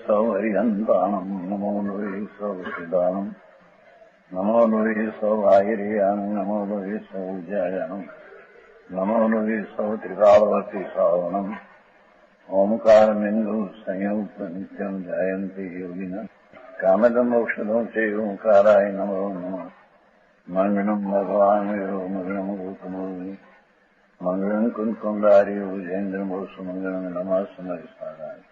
સૌ હરિહંતાણમ નમો લોહી સૌ સિદ્ધાણમ નમો લોહી સૌ આહિર્યાણમ નમો લોહી સૌ જયાણમ નમો લોહી સૌ ત્રિકાળવતી શ્રાવણમ ઓમકાર બિંદુ સંયુક્ત નિત્યમ જયંતી યોગિના કામદમ ઔષધો છે ઓંકારાય નમો નમઃ મંગળમ ભગવાન વિરો મંગળમ ગૌતમોની મંગળમ કુંકુંડારી ભુજેન્દ્રમોસુ મંગળમ નમઃ સમયસારાય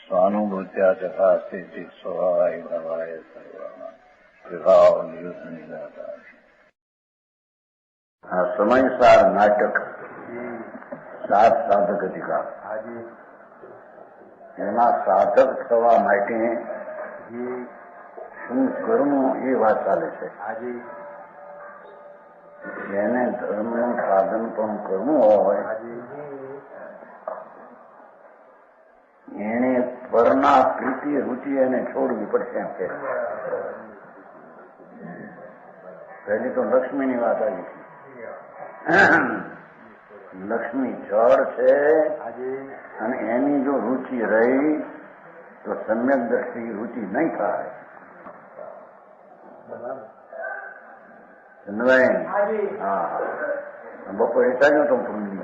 સ્વાનુભૂત્યા ચકાસ્તે સ્વભાવાય ભવાય સર્વા વિભાવ નિદાતા. આ સમયસાર નાટક સાત સાધક અધિકાર એમાં સાધક થવા માટે શું કરવું એ વાત ચાલે છે. જેને ધર્મનું સાધન પણ કરવું હોય એને પરના પ્રીતિ રૂચિ એને છોડવી પડશે એમ કે પહેલી તો લક્ષ્મીની વાત આવી છે. લક્ષ્મી જળ છે અને એની જો રૂચિ રહી તો સમ્યક દ્રષ્ટિ રૂચિ નહીં થાય. હા બપોરે ચાલ્યો તો પૂર્ણિ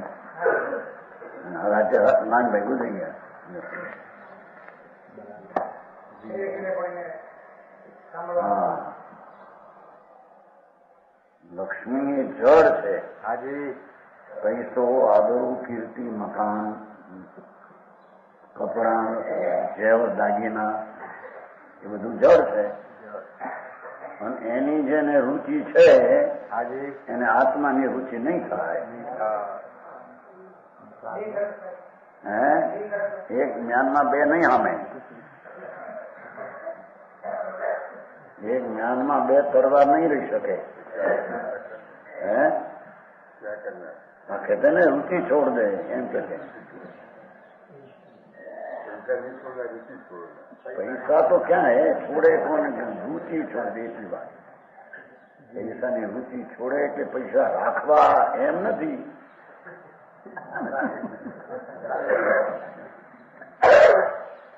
આજે નાનભાઈ ગુજરી ગયા. હા લક્ષ્મી એ જળ છે. પૈસો, આબરૂ, કીર્તિ, મકાન, કપડા, જેવ, દાગીના એ બધું જળ છે. અને એની જેને રૂચિ છે એને આત્માની રૂચિ નહીં થાય. એક જ્ઞાનમાં બે નહીં સામે. એક જ્ઞાનમાં બે તરવાર નહીં રહી શકે. कहते ने रुचि छोड़ दे एम कहते. पैसा तो क्या है छोड़े कौन, रुचि छोड़ दे એટલી વાત. પૈસાની रुचि छोड़े કે પૈસા રાખવા એમ નથી.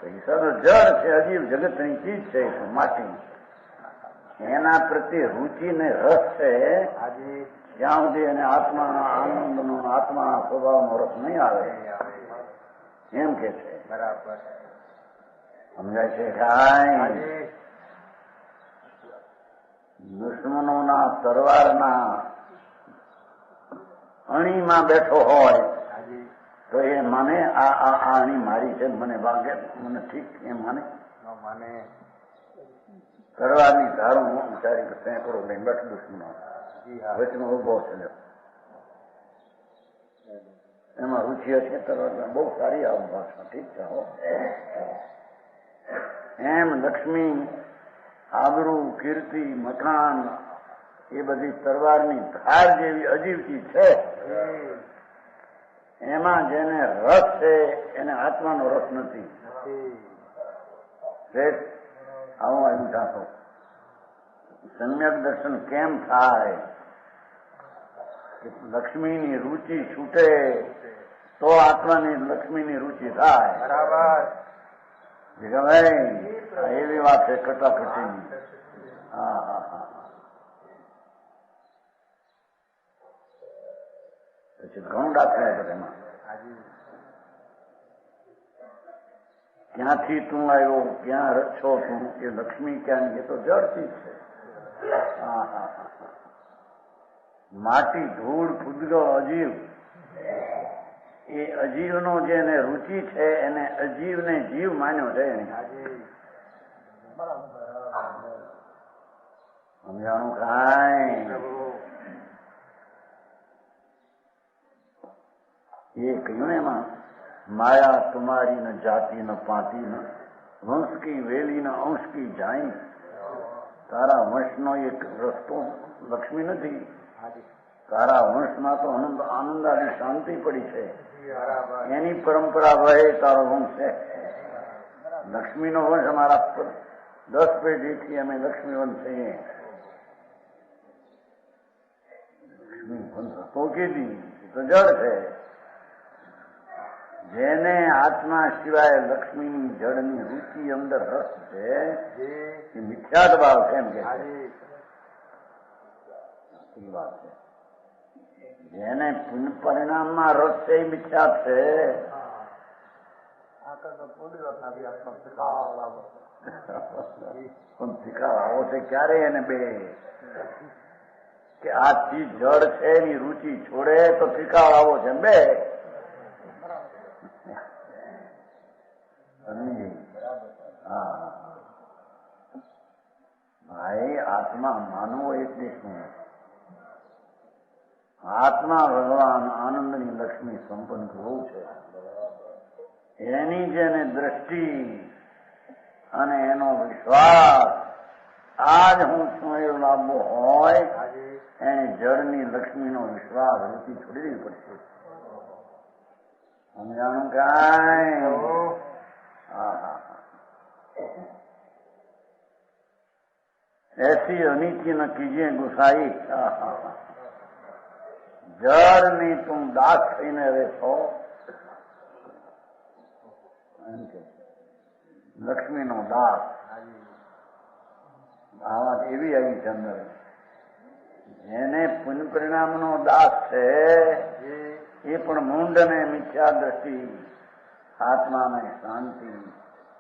પૈસા તો જળ છે, અજીવ જગતની ચીજ છે, માટી. એના પ્રત્યે રૂચિ ને રસ છે જ્યાં સુધી એને આત્માના આનંદનો આત્માના સ્વભાવનો રસ નહીં આવે એમ કે છે. બરાબર સમજાય છે. કાંઈ દુશ્મનોના તરવારના અણીમાં બેઠો હોય તો એ મને આ અણી મારી છે, મને વાગે, મને ઠીક એમ માને. તરવારની ધારું હું વિચારી સેંકડો લઈને બેઠો દુશ્મનો વચમાં ઉભો છે. એમાં રૂચિ હશે તરવાર બહુ સારી આવું ભાષા. ઠીક છે. એમ લક્ષ્મી, આબરૂ, કીર્તિ, મકાન એ બધી તરવારની ધાર જેવી અજીવતી છે. એમાં જેને રસ છે એને આત્માનો રસ નથી. આવું આવ્યું જાતો સમ્યક દર્શન કેમ થાય? લક્ષ્મીની રૂચિ છૂટે તો આત્માની લક્ષ્મીની રૂચિ થાય. બરાબર એવી વાત છે કટાકટીની. હા હા હા. પછી ઘણું દાખલા છે એમાં. ક્યાંથી તું આવ્યો, ક્યાં છો તું, એ લક્ષ્મી ક્યાં, એ તો જળથી છે. હા હા હા. માટી, ધૂળ, ફૂદગો, અજીવ, એ અજીવનો જેને રૂચિ છે એને અજીવને જીવ માન્યો છે. સમજાણું કાંઈ? એ કહ્યું એમાં माया तुम्हारी न जाति न पाती न वंश की वेली न अंश की जाई. તારા વંશનો એક રસ્તો લક્ષ્મી નથી. તારા વંશમાં તો આનંદ આદિ શાંતિ પડી છે. એની પરંપરા વહે તારો વંશ છે. લક્ષ્મીનો વંશ અમારા 10 પેઢીથી અમે લક્ષ્મી વંશ છીએ. લક્ષ્મી વંશ તો કીધી તો જળ છે. જેને આત્મા સિવાય લક્ષ્મીની જળની રુચિ અંદર રસ છે એ મિથ્યાત ભાવ છે એમ કે વાત છે. જેને પરિણામમાં રસ છે એ મિથ્યાત છે. પણ શિકાર આવો છે ક્યારે એને બે કે આ ચીજ જળ છે એની રુચિ છોડે તો શિકાર આવો છે બે. હા ભાઈ આત્મા માનવો એટલે શું? આત્મા ભગવાન આનંદની લક્ષ્મી સંપન્ન કરવું છે. એની જેને દ્રષ્ટિ અને એનો વિશ્વાસ આજ હું છું એવું લાવવો હોય એને જળની લક્ષ્મીનો વિશ્વાસ રૂચિ છોડી દેવી પડશે. સમજાણું કાંઈ? ऐसी अनिति न कीजिए गुसाई. જળની તું દાસ થઈને રહેશો. લક્ષ્મીનો દાસ આ વાત એવી આવી છે અંદર. જેને પુણ્ય પરિણામનો દાસ છે એ પણ મૂંડ ને મિથ્યા દ્રષ્ટિ આત્માને શાંતિ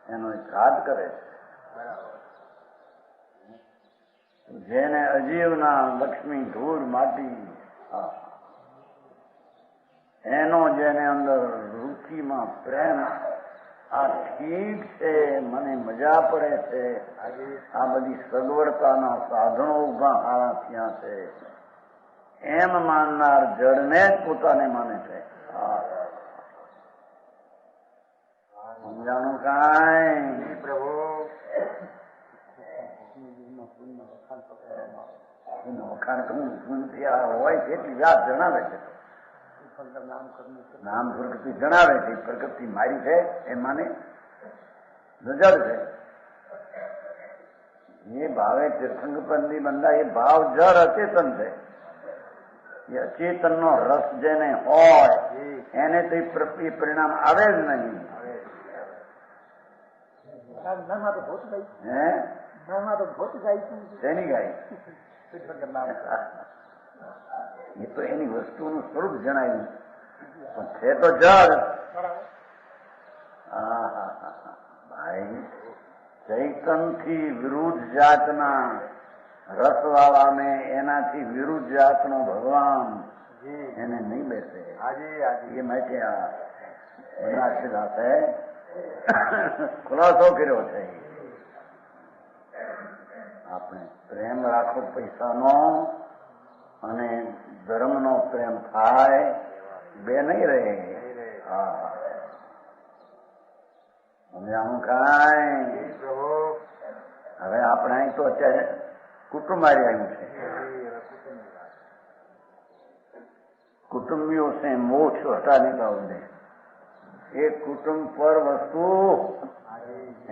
એનો ઘાત કરે છે. જેને અજીવના લક્ષ્મી ધૂળ માટી એનો જેને અંદર રુચિમાં પ્રેમ આ ઠીક છે મને મજા પડે છે આ બધી સગવડતાના સાધનો ઉભા હારા થયા છે એમ માનનાર જળને જ પોતાને માને છે. સમજાણું કાંઈ? પ્રભુ વખાણ કરવું હોય કેટલી વાત જણાવે છે. નામ પ્રકૃતિ જણાવે છે. પ્રકૃતિ મારી છે એ માને જળ છે એ ભાવે તીર્થંગ પંદી બંધા એ ભાવ જળ અચેતન છે. એ અચેતનનો રસ જેને હોય એને તો એ પરિણામ આવે જ નહીં. શેની ગાય? એ તો એની વસ્તુનું સ્વરૂપ જણાવ્યું પણ છે તો જળ. ભાઈ ચૈતનથી વિરુદ્ધ જાતના રસવાળાને એનાથી વિરુદ્ધ જાતનો ભગવાન એને નહીં બેસે. એ માટે આ ખુલાસો કર્યો છે. આપણે પ્રેમ રાખો પૈસાનો અને ધર્મનો પ્રેમ થાય બે નહીં રહે. સમજાણું કાંઈ? હવે આપણે અહીં તો અત્યારે કુટુંબ આવી આવ્યું છે. કુટુંબીઓ સે મોક્ષ હટાને કા ઉદ્દેશ. એ કુટુંબ પર વસ્તુ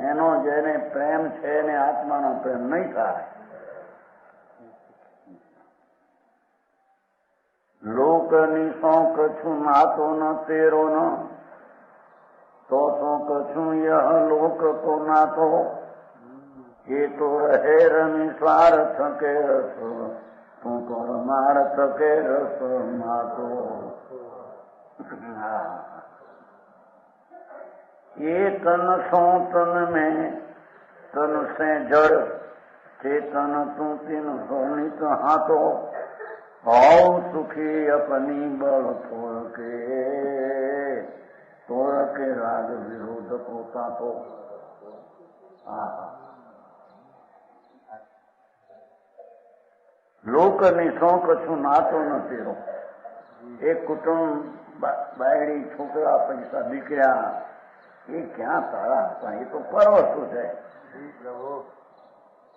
એનો જેને પ્રેમ છે એને આત્માનો પ્રેમ નહીં થાય. લોકની શોક છું નાતો ન તેરો ન તો શોક છું યહ લોક તો નાતો એ તો રહે રમી સ્વાર્થ કે રસ તું તો રમાર્થ કે રસ માતો. ये तन सो तन में तन से जड़ चेतन तू तीन सोनित हाथो भाव सुखी अपनी बल तोड़ के राग विरोध पोता तो. લોકની શોખ છું નાતો ન તેરો. એક કુટુંબ બાયડી છોકરા પૈસા દીકરા એ ક્યાં તારા હતા? એ તો પર વસ્તુ છે.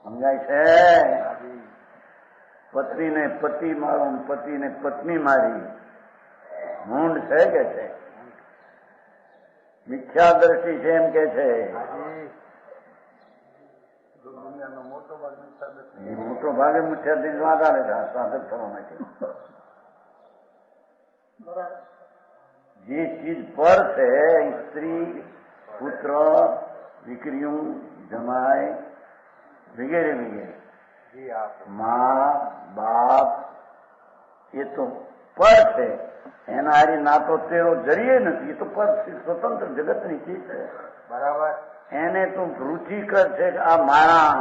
સમજાય છે? પત્નીને પતિ મારો પતિને પત્ની મારી મૂંડ છે કે છે? મિથ્યા દ્રષ્ટિ છે એમ કે છે. મોટો ભાગે મિથ્યા દ્રષ્ટિ વાંધા લેતા સ્વાગત થવા માટે. જે ચીજ પર છે સ્ત્રી, પુત્ર, દીકરીઓ, જમાઈ વગેરે વગેરે, મા બાપ, એ તો પર છે. એના હારી ના તો તેનો જરીએ નથી. એ તો પર સ્વતંત્ર જગતની ચીજ છે. બરાબર. એને તો રુચિકર છે કે આ મારા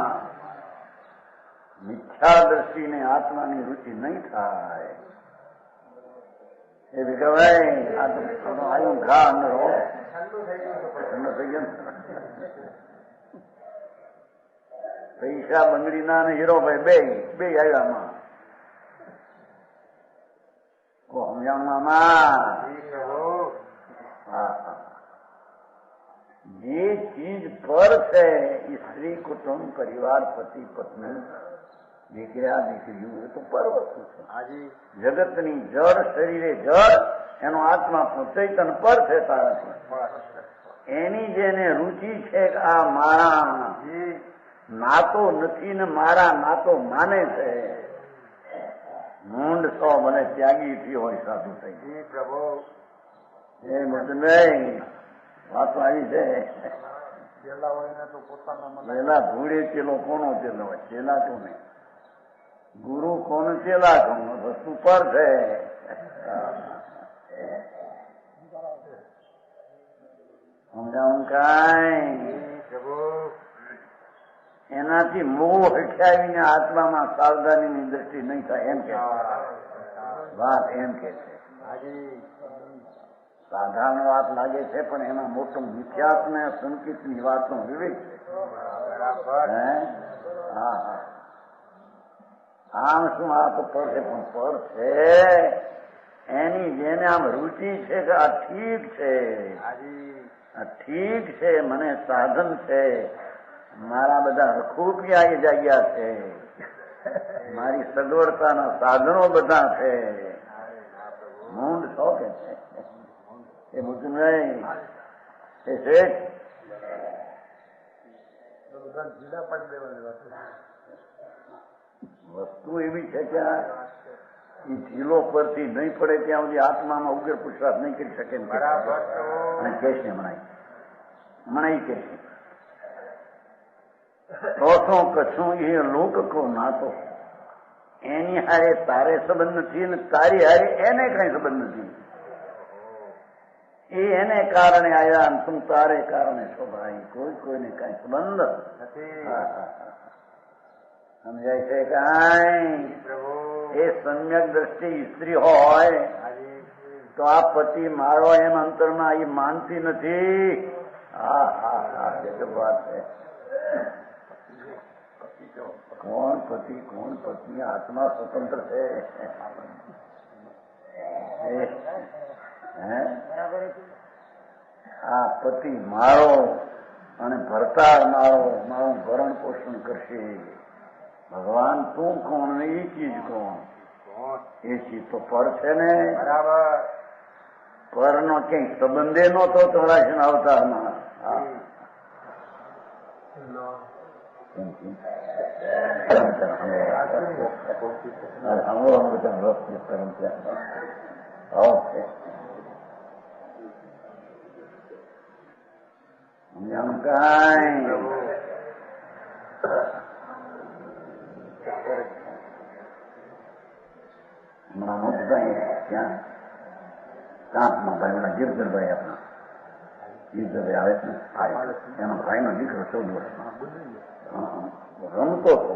મિથ્યા દ્રષ્ટિને આત્માની રુચિ નહીં થાય. એ વિગવાય આ તો આવ્યું ઘા અંદર હો થઈ ગયો. પૈસા બંગડીના અને હીરોભાઈ બે આવ્યામાં જે ચીજ પર છે એ સ્ત્રી, કુટુંબ, પરિવાર, પતિ પત્ની, દીકરા દીકરીઓ, એ તો પર વસ્તુ છે. જગતની જળ, શરીરે જળ, એનો આત્મા પણ ચૈતન પર છે તારાથી. એની જેને રુચિ છે કે આ મારા નાતો નથી ને મારા નાતો માને છે. મૂંડ સો મને ત્યાગી થી હોય સાધુ થઈ ગઈ. પ્રભુ એ મદનભાઈ વાતો આવી છે. ચેલા ધૂળે ચેલો કોનો ચેલો હોય? ચેલા કોને ગુરુ કોણ ચેલા કોણ વસ્તુ પર છે. સમજાવું કાંઈ? એનાથી મોહ હઠાવીને આત્મામાં સાવધાનીની દ્રષ્ટિ નહીં થાય એમ કે વાત એમ કે છે. સાધારણ વાત લાગે છે પણ એમાં મોટું મિથ્યાત્વ ને સંકિતની વાતનો વિવેક છે. હા હા આમ શું આ તો પર છે પણ પર છે એની જેને આમ રુચિ છે કે આ ઠીક છે, આ ઠીક છે, મને સાધન છે, મારા બધા રખૂપિયા એ જાગ્યા છે, મારી સગવડતાના સાધનો બધા છે. મૂંડ શો કે છે એ મુજબ નહીં. એ શેઠ વસ્તુ એવી છે કે એ ઢીલો પરથી નહીં પડે ત્યાં સુધી આત્મામાં ઉગ્ર પુરુષાર્થ નહીં કરી શકે. અને કહેશે મનાઈ કહેશે તો કશું એ લોક કો નાતો એની હારે તારે સંબંધ નથી ને તારી હારે એને કઈ સંબંધ નથી. એ એને કારણે આવ્યા તું તારે કારણે છો ભાઈ. કોઈ કોઈને કઈ સંબંધ સમજાય છે કાંઈ? એ સમ્યક દ્રષ્ટિ સ્ત્રી હોય તો આ પતિ મારો એમ અંતરમાં એ માનતી નથી. હા હા હા ગજબ વાત છે. કોણ પતિ કોણ પત્ની? આત્મા સ્વતંત્ર છે. આ પતિ મારો અને ભરતાર મારો, મારું ભરણ પોષણ કરશે. ભગવાન તું કોણ ને એ ચીજ કોણ? એ ચીજ તો પર છે ને. બરાબર. પર નો ક્યાંય સંબંધે નતો ચોરાશી ના અવતારમાં. હમણાં મોટભાઈ ત્યાં કાંપમાં ભાઈ ગિરધરભાઈ આપણા ગિરધરભાઈ આવે છે ને એનો ભાઈનો દીકરો 14 વર્ષનો રમતો હતો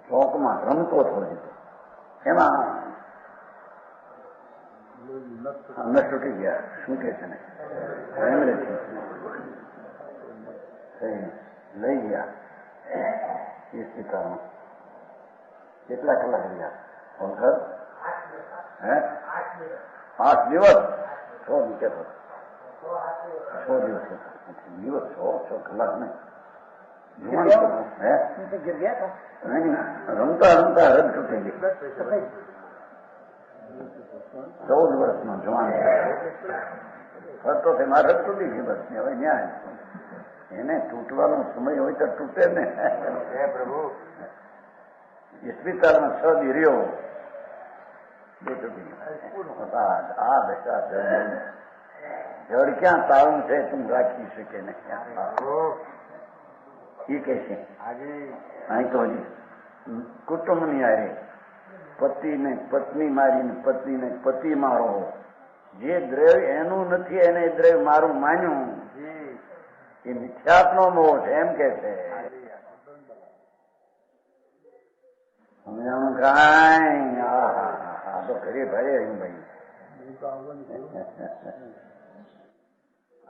ચોકમાં રમતો હતો. એમાં નસ તૂટી ગયા. શું કે છે ને લઈ ગયા એ સ્વીકારમાં. કેટલા કલાક રહ્યા? વખત 8 દિવસ 6 દિવસ 6 દિવસ દિવસ 6 કલાક નહીં. રમતા રમતા રદ તૂટી ગઈ. 14 વર્ષનો જવાન ફરતો મારે રદ તૂટી ગઈ. બસ હવે ન્યાય એને તૂટવાનો સમય હોય તો તૂટે ને. પ્રભુ ઇસ્પિતાલમાં 6 દી રહ્યો. આ દશા જળ ક્યાં તાળું છે તું રાખી શકે ને એ કે છે અહીં તો હજી કુટુંબની હારે પતિને પત્ની મારીને પત્નીને પતિ મારો જે દ્રવ્ય એનું નથી એને દ્રવ્ય મારું માન્યું એ મિથ્યાત્મનો મોહ છે એમ કે છે. સમજાણું કાંઈ આ તો ઘરે ભાઈ આવ્યું ભાઈ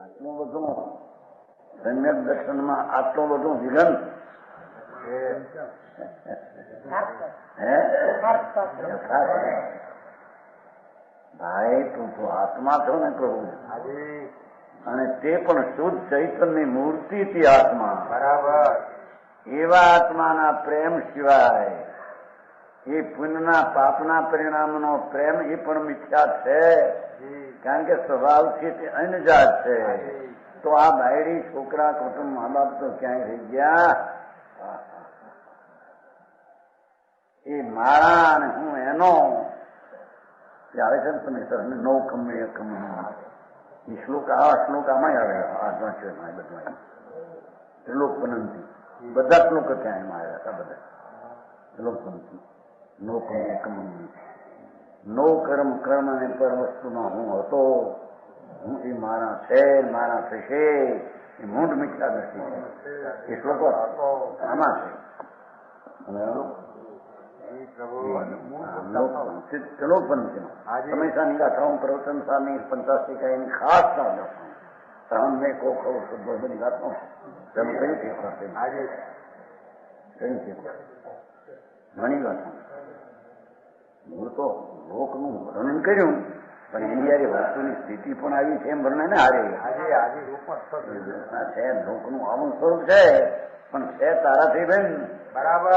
આટલું બધું સમ્યક દર્શનમાં આટલું બધું વિઘન ભાઈ તું તો આત્મા છો ને પ્રભુ અને તે પણ શુદ્ધ ચૈતન્યની મૂર્તિથી આત્મા બરાબર. એવા આત્માના પ્રેમ સિવાય એ પુણ્યના પાપના પરિણામનો પ્રેમ એ પણ મિથ્યા છે કારણ કે સ્વભાવથી તે અન્યજાત છે. તો આ બાયડી છોકરા કુટુંબ મા બાપ તો ક્યાંય રહી ગયા. એ મારા અને હું એનો આવે છે ને તમે સર નવ કમય કમય એ શ્લોક આ શ્લોક આમાં આવે આ છે બધા શ્લોક પનંતી બધા શ્લોક ત્યાં એમાં આવ્યા હતા બધા શ્લોક પનંતી નો કમય કમય નો કર્મ કર્મ અને પર વસ્તુમાં હું હતો હું એ મારા છે મારા થશે એ મૂંઢ મિથ્યા દ્રષ્ટિ છે. એ શ્લોકો આમાં છે. સમયસાની ગાથાઓ પ્રવચન સાની 50 કાયની ખાસ ના ગાથાઓ મેં કોખો બધી ગાથાઓ કઈ શીખવા ઘણી ગાથાઓ હું તો લોકનું વર્ણન કર્યું પણ એની યારે વસ્તુની સ્થિતિ પણ આવી છે એમ વર્ણન ને હારે છે લોકનું આવું સ્વરૂપ છે પણ છે તારાથી બેન બરાબર.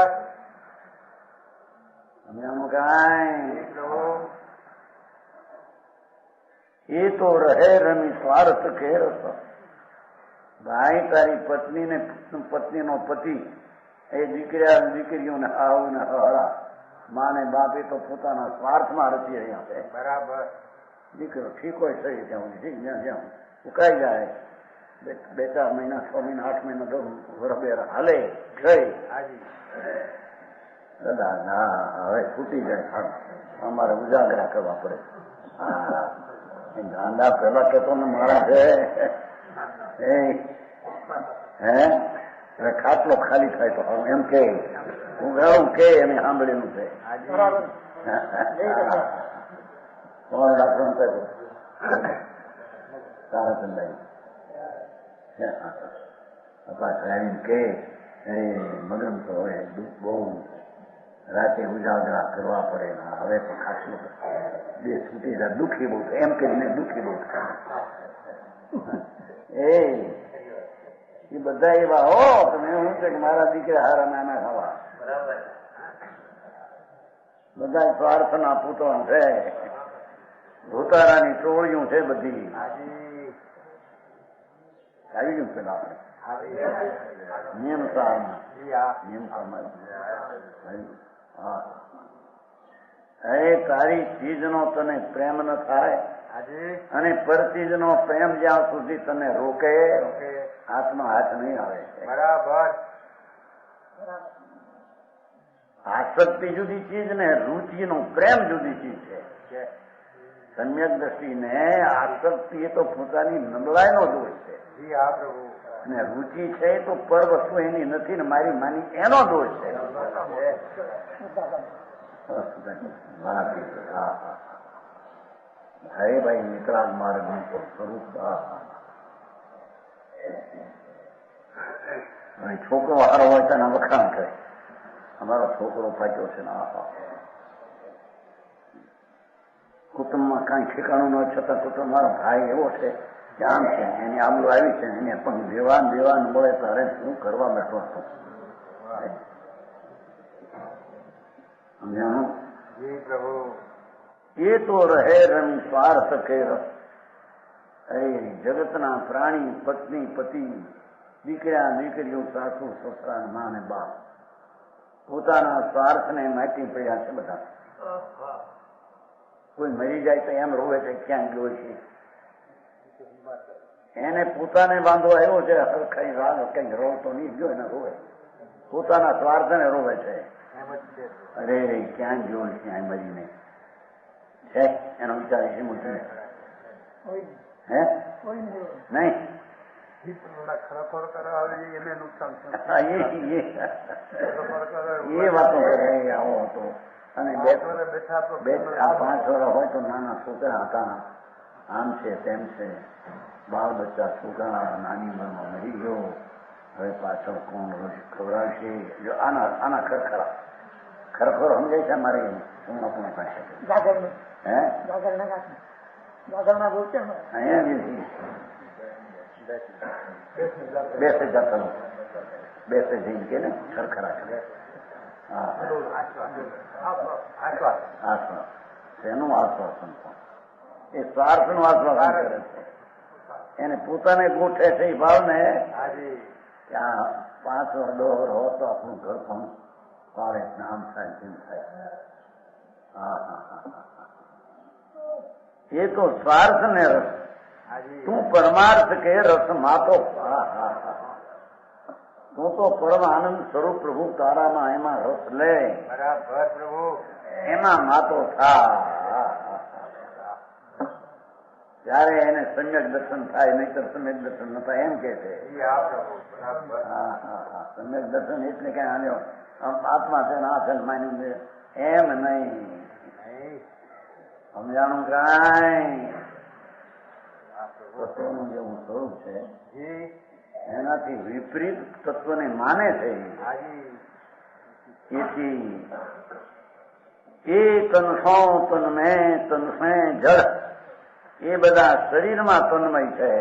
એ તો રહે રમી સ્વાર્થ કે રસ. ભાઈ તારી પત્નીને પત્નીનો પતિ એ દીકરા દીકરીઓને આવું ને હળા માને બાપે તો પોતાના સ્વાર્થમાં રચી રહ્યા છે. બરાબર. દીકરો ઠીક હોય સહી ત્યાં ઠીક જ્યાં જ્યાં ઉકાઈ જાય 2-4 મહિના 6 મહિના 8 મહિના 10 વર્ષ હાલે થઈ દાદા ના હવે છૂટી જાય અમારે ઉજાગરા કરવા પડે. ગાંડા પેલા કેતો ને મારા છે હે ખાટલો ખાલી થાય તો એમ કે હું ગાઉં કે એને સાંભળેલું છે. કોણ ડાક્ટર કહ્યું તારાચંદાઈ કે મગન તો હવે બહુ રાતે ઉજાગરા કરવા પડે હવે તો ખાસું બે છૂટી જાય દુઃખી બહુ એમ કરીને દુઃખી બહુ એ બધા એવા હો તમે શું છે કે મારા દીકરા હારા નાના ખાવા બધા સ્વાર્થના પૂતો છે. ધોતારાની ટોળીઓ છે બધી આવી ગયું પેલા આપણે નિયમ તારી ચીજનો તને પ્રેમ ન થાય અને પર ચીજનો પ્રેમ જ્યાં સુધી તને રોકે હાથમાં હાથ નહીં આવે. બરાબર. આસક્તિ જુદી ચીજ ને રુચિનો પ્રેમ જુદી ચીજ છે. સમ્યક દ્રષ્ટિને આસક્તિ એ તો પોતાની નબળાઈનો દોષ છે અને રુચિ છે તો પર વસ્તુ એની નથી ને મારી માની એનો દોષ છે. હરે ભાઈ નિકળાગ માર્ગ સ્વરૂપ છોકરો હારો હોય તો એના વખાણ કરે અમારો છોકરો પાક્યો છે ને કુટુંબમાં કાંઈ ઠેકાણું ન છતાં કુટુંબ મારો ભાઈ એવો છે કે આમ છે એની આમલું આવી છે એને પણ દેવાન મળે તો અરે હું કરવા બેઠો હતો. એ તો રહે રમ સ્વાર્થ કે જગતના પ્રાણી પત્ની પતિ દીકરા દીકરીઓ સાસુ સસરા મા ને બાપ પોતાના સ્વાર્થને માટી પડ્યા છે બધા. કોઈ મરી જાય તો એમ રોવે છે ક્યાં ગયો છે. એને પોતાને વાંધો આવ્યો છે, કઈ રાગ કઈ રોતો નહીં ગયો એને રોવે, પોતાના સ્વાર્થને રોવે છે. અરે ક્યાં ગયો ક્યાં મરીને છે એનો વિચાર છે મોટી હે નહીં એ વાતો આવો હતો. અને 5 વર્ષ હોય તો નાના છોકરા હતા, આમ છે તેમ છે, બાળ બચ્ચા છોકરા નાની ઉંમરમાં મરી ગયો, હવે પાછળ કોણ રોજ ખવડાવશે. જો આના ખરખરા ખરખરો સમજાય છે મારે પૂર્ણ પાસે હે બેસે જતા બેસે જઈને કે ને ખરખરા કરે. શેનું આશ્વાસન? એ સ્વાર્થનું આશ્વાસન કરે છે. એને પોતાને ગોઠે છે એ ભાવને ત્યાં 5 વર્ષ 10 વર્ષ હો તો આપણું ઘર પણ પાડે, આમ થાય તેમ થાય. એ તો સ્વાર્થ ને રસ. તું પરમાર્થ કે રસ માતો, તું તો પરમ આનંદ સ્વરૂપ પ્રભુ તારામાં એમાં રસ લે, બરાબર પ્રભુ, એમાં માતો થા. ત્યારે એને સમ્યક દર્શન થાય, નહીતર સમ્યક દર્શન ન થાય એમ કે છે. સમ્યક દર્શન એટલે કઈ આલ્યો આત્મા છે ને આ છે માન્યું છે એમ નહીં. સમજાણું કાંઈ તત્વનું જેવું સ્વરૂપ છે એનાથી વિપરીત તત્વને માને છે. એથી એ તનસો તન્મે તનસે જળ, એ બધા શરીરમાં તન્મય છે.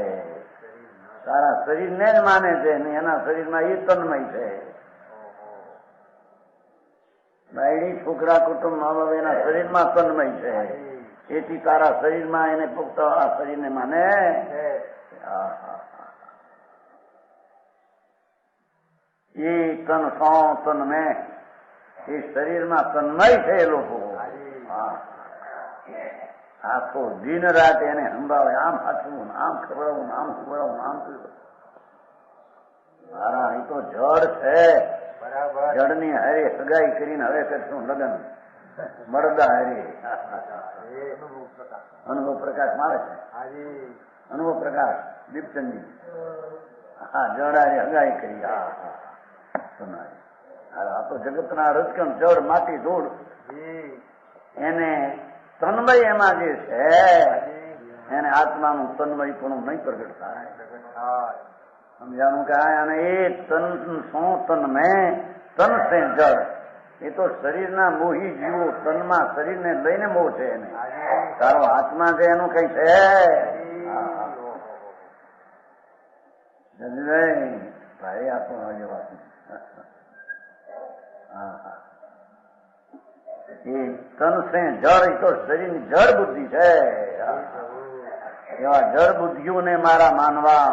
તારા શરીરને જ માને છે ને એના શરીરમાં એ તન્મય છે. બાયડી છોકરા કુટુંબ મા બાપ એના શરીરમાં તન્મય છે. એથી તારા શરીરમાં એને પુખ્ત આ શરીરને માને. એ તન સો તન મેં એ શરીરમાં તન્મય છે એ લોકો. આખો દિન રાત એને સંભાળે, આમ હાથવું, આમ ખવડાવવું, આમ ખવડાવવું, આમ પીવું. મારા અહીં તો જળ છે, જળની હારે સગાઈ કરીને હવે કરશું લગ્ન, મરદા હારે. અનુભવ પ્રકાશ મારે છે, અનુભવ પ્રકાશ દીપચંદી. હા, જળ હારે હગાઈ કરી. આ તો જગતના રજકણ જળ માટી ધૂળ, એને તન્મય એમાં જે છે એને આત્માનું તન્મય પણ નહીં પ્રગટ થાય. સમજાનું કે અને એ તન શું તન મેં તન સે જળ, એ તો શરીરના મોહી જીવો તનમાં શરીરને લઈને મોહ છે એને. તારો આત્મા છે એનું કઈ છે ભાઈ આપણો જે વાત. એ તન સે જળ, એ તો શરીરની જળ બુદ્ધિ છે. એવા જળ બુદ્ધિઓને મારા માનવા,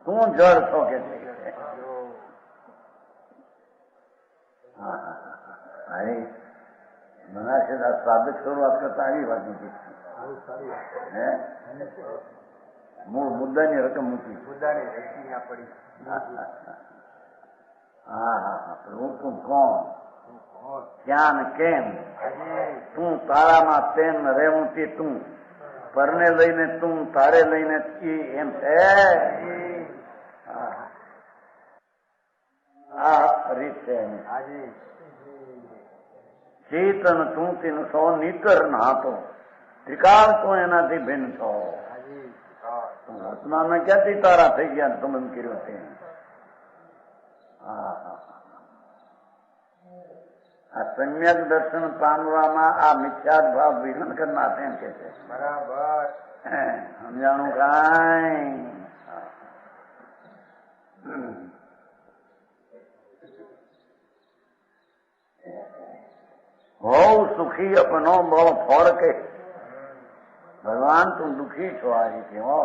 તું જળ છો કે છે. બનાશે સ્વાગત શરૂઆત કરતા આવી વાત નથી. મૂળ મુદ્દાની રકમ મૂકી. પ્રભુ તું કોણ, ક્યાં ને કેમ, તું તારામાં તેમ રહેવું તે તું, પરને લઈને તું, તારે લઈને એમ છે. આ રીત છે. ચેતન તું તેનું સો નીતર નાતો, ત્રિકાળ તું એનાથી ભિન્ન છો. આત્મામાં ક્યાંથી તારા થઈ ગયા સંબંધ કર્યો છે. આ સમ્યક દર્શન પામવામાં આ મિથ્યાદ ભાવ વિઘ્ન કરનાર એમ કે છે. બરાબર સમજાણું કાંઈ? હોવ સુખી અપનો બળ ફળ કે ભગવાન તું દુઃખી છો આ રીતે. હો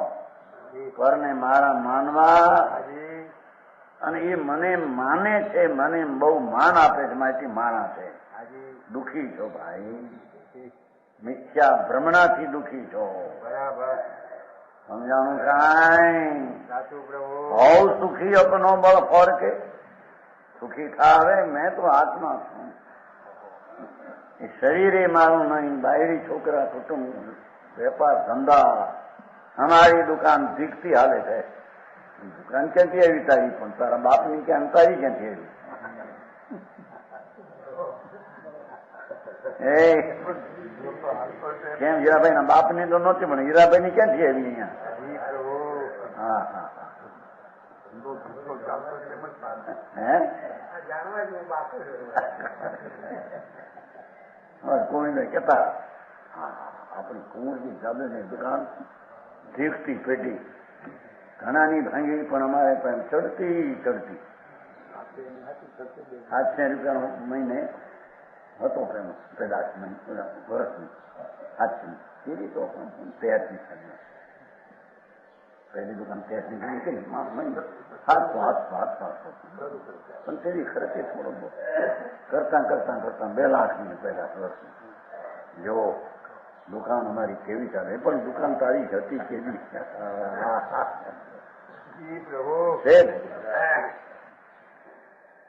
પરને મારા માનવા, અને એ મને માને છે, મને બહુ માન આપે છે, માહિતી માન આપે. દુઃખી છો ભાઈ. મિથ્યા ભ્રમણાથી દુઃખી છો. બરાબર. સમજાણું કાંઈ? સાચું પ્રભુ. હોવ સુખી અપનો બળ ફોર કે સુખી થાવે મેં તો આત્મા છું. એ શરીરે મારું નહીં, બાયડી છોકરા કુટુંબ વેપાર ધંધા અમારી દુકાન ભીખથી હાલે છે. દુકાન ક્યાંથી આવી તારી? પણ તારા બાપની ક્યાં તારી ક્યાંથી આવી? એ કેમ હીરાભાઈ ના બાપ ની તો નહોતી પણ હીરાભાઈ ની ક્યાંથી આવી અહીંયા? હા હા હે કોઈને કેતા આપણી કુંવરની જાદુની દુકાન ભીખથી પેટી ઘણાની ભાંગી પણ અમારે પણ ચડતી 800 રૂપિયાનો મહિને હતો પેદાશ વર્ષની 800 સીધી તો 83 સાલની પહેલી દુકાન 83 નીકળી 700 પણ તેની ખર્ચે થોડો બહુ કરતા 2 લાખની પેદાશ વર્ષની. જો દુકાન અમારી કેવી ચાલે? પણ દુકાન તારી હતી કેવી?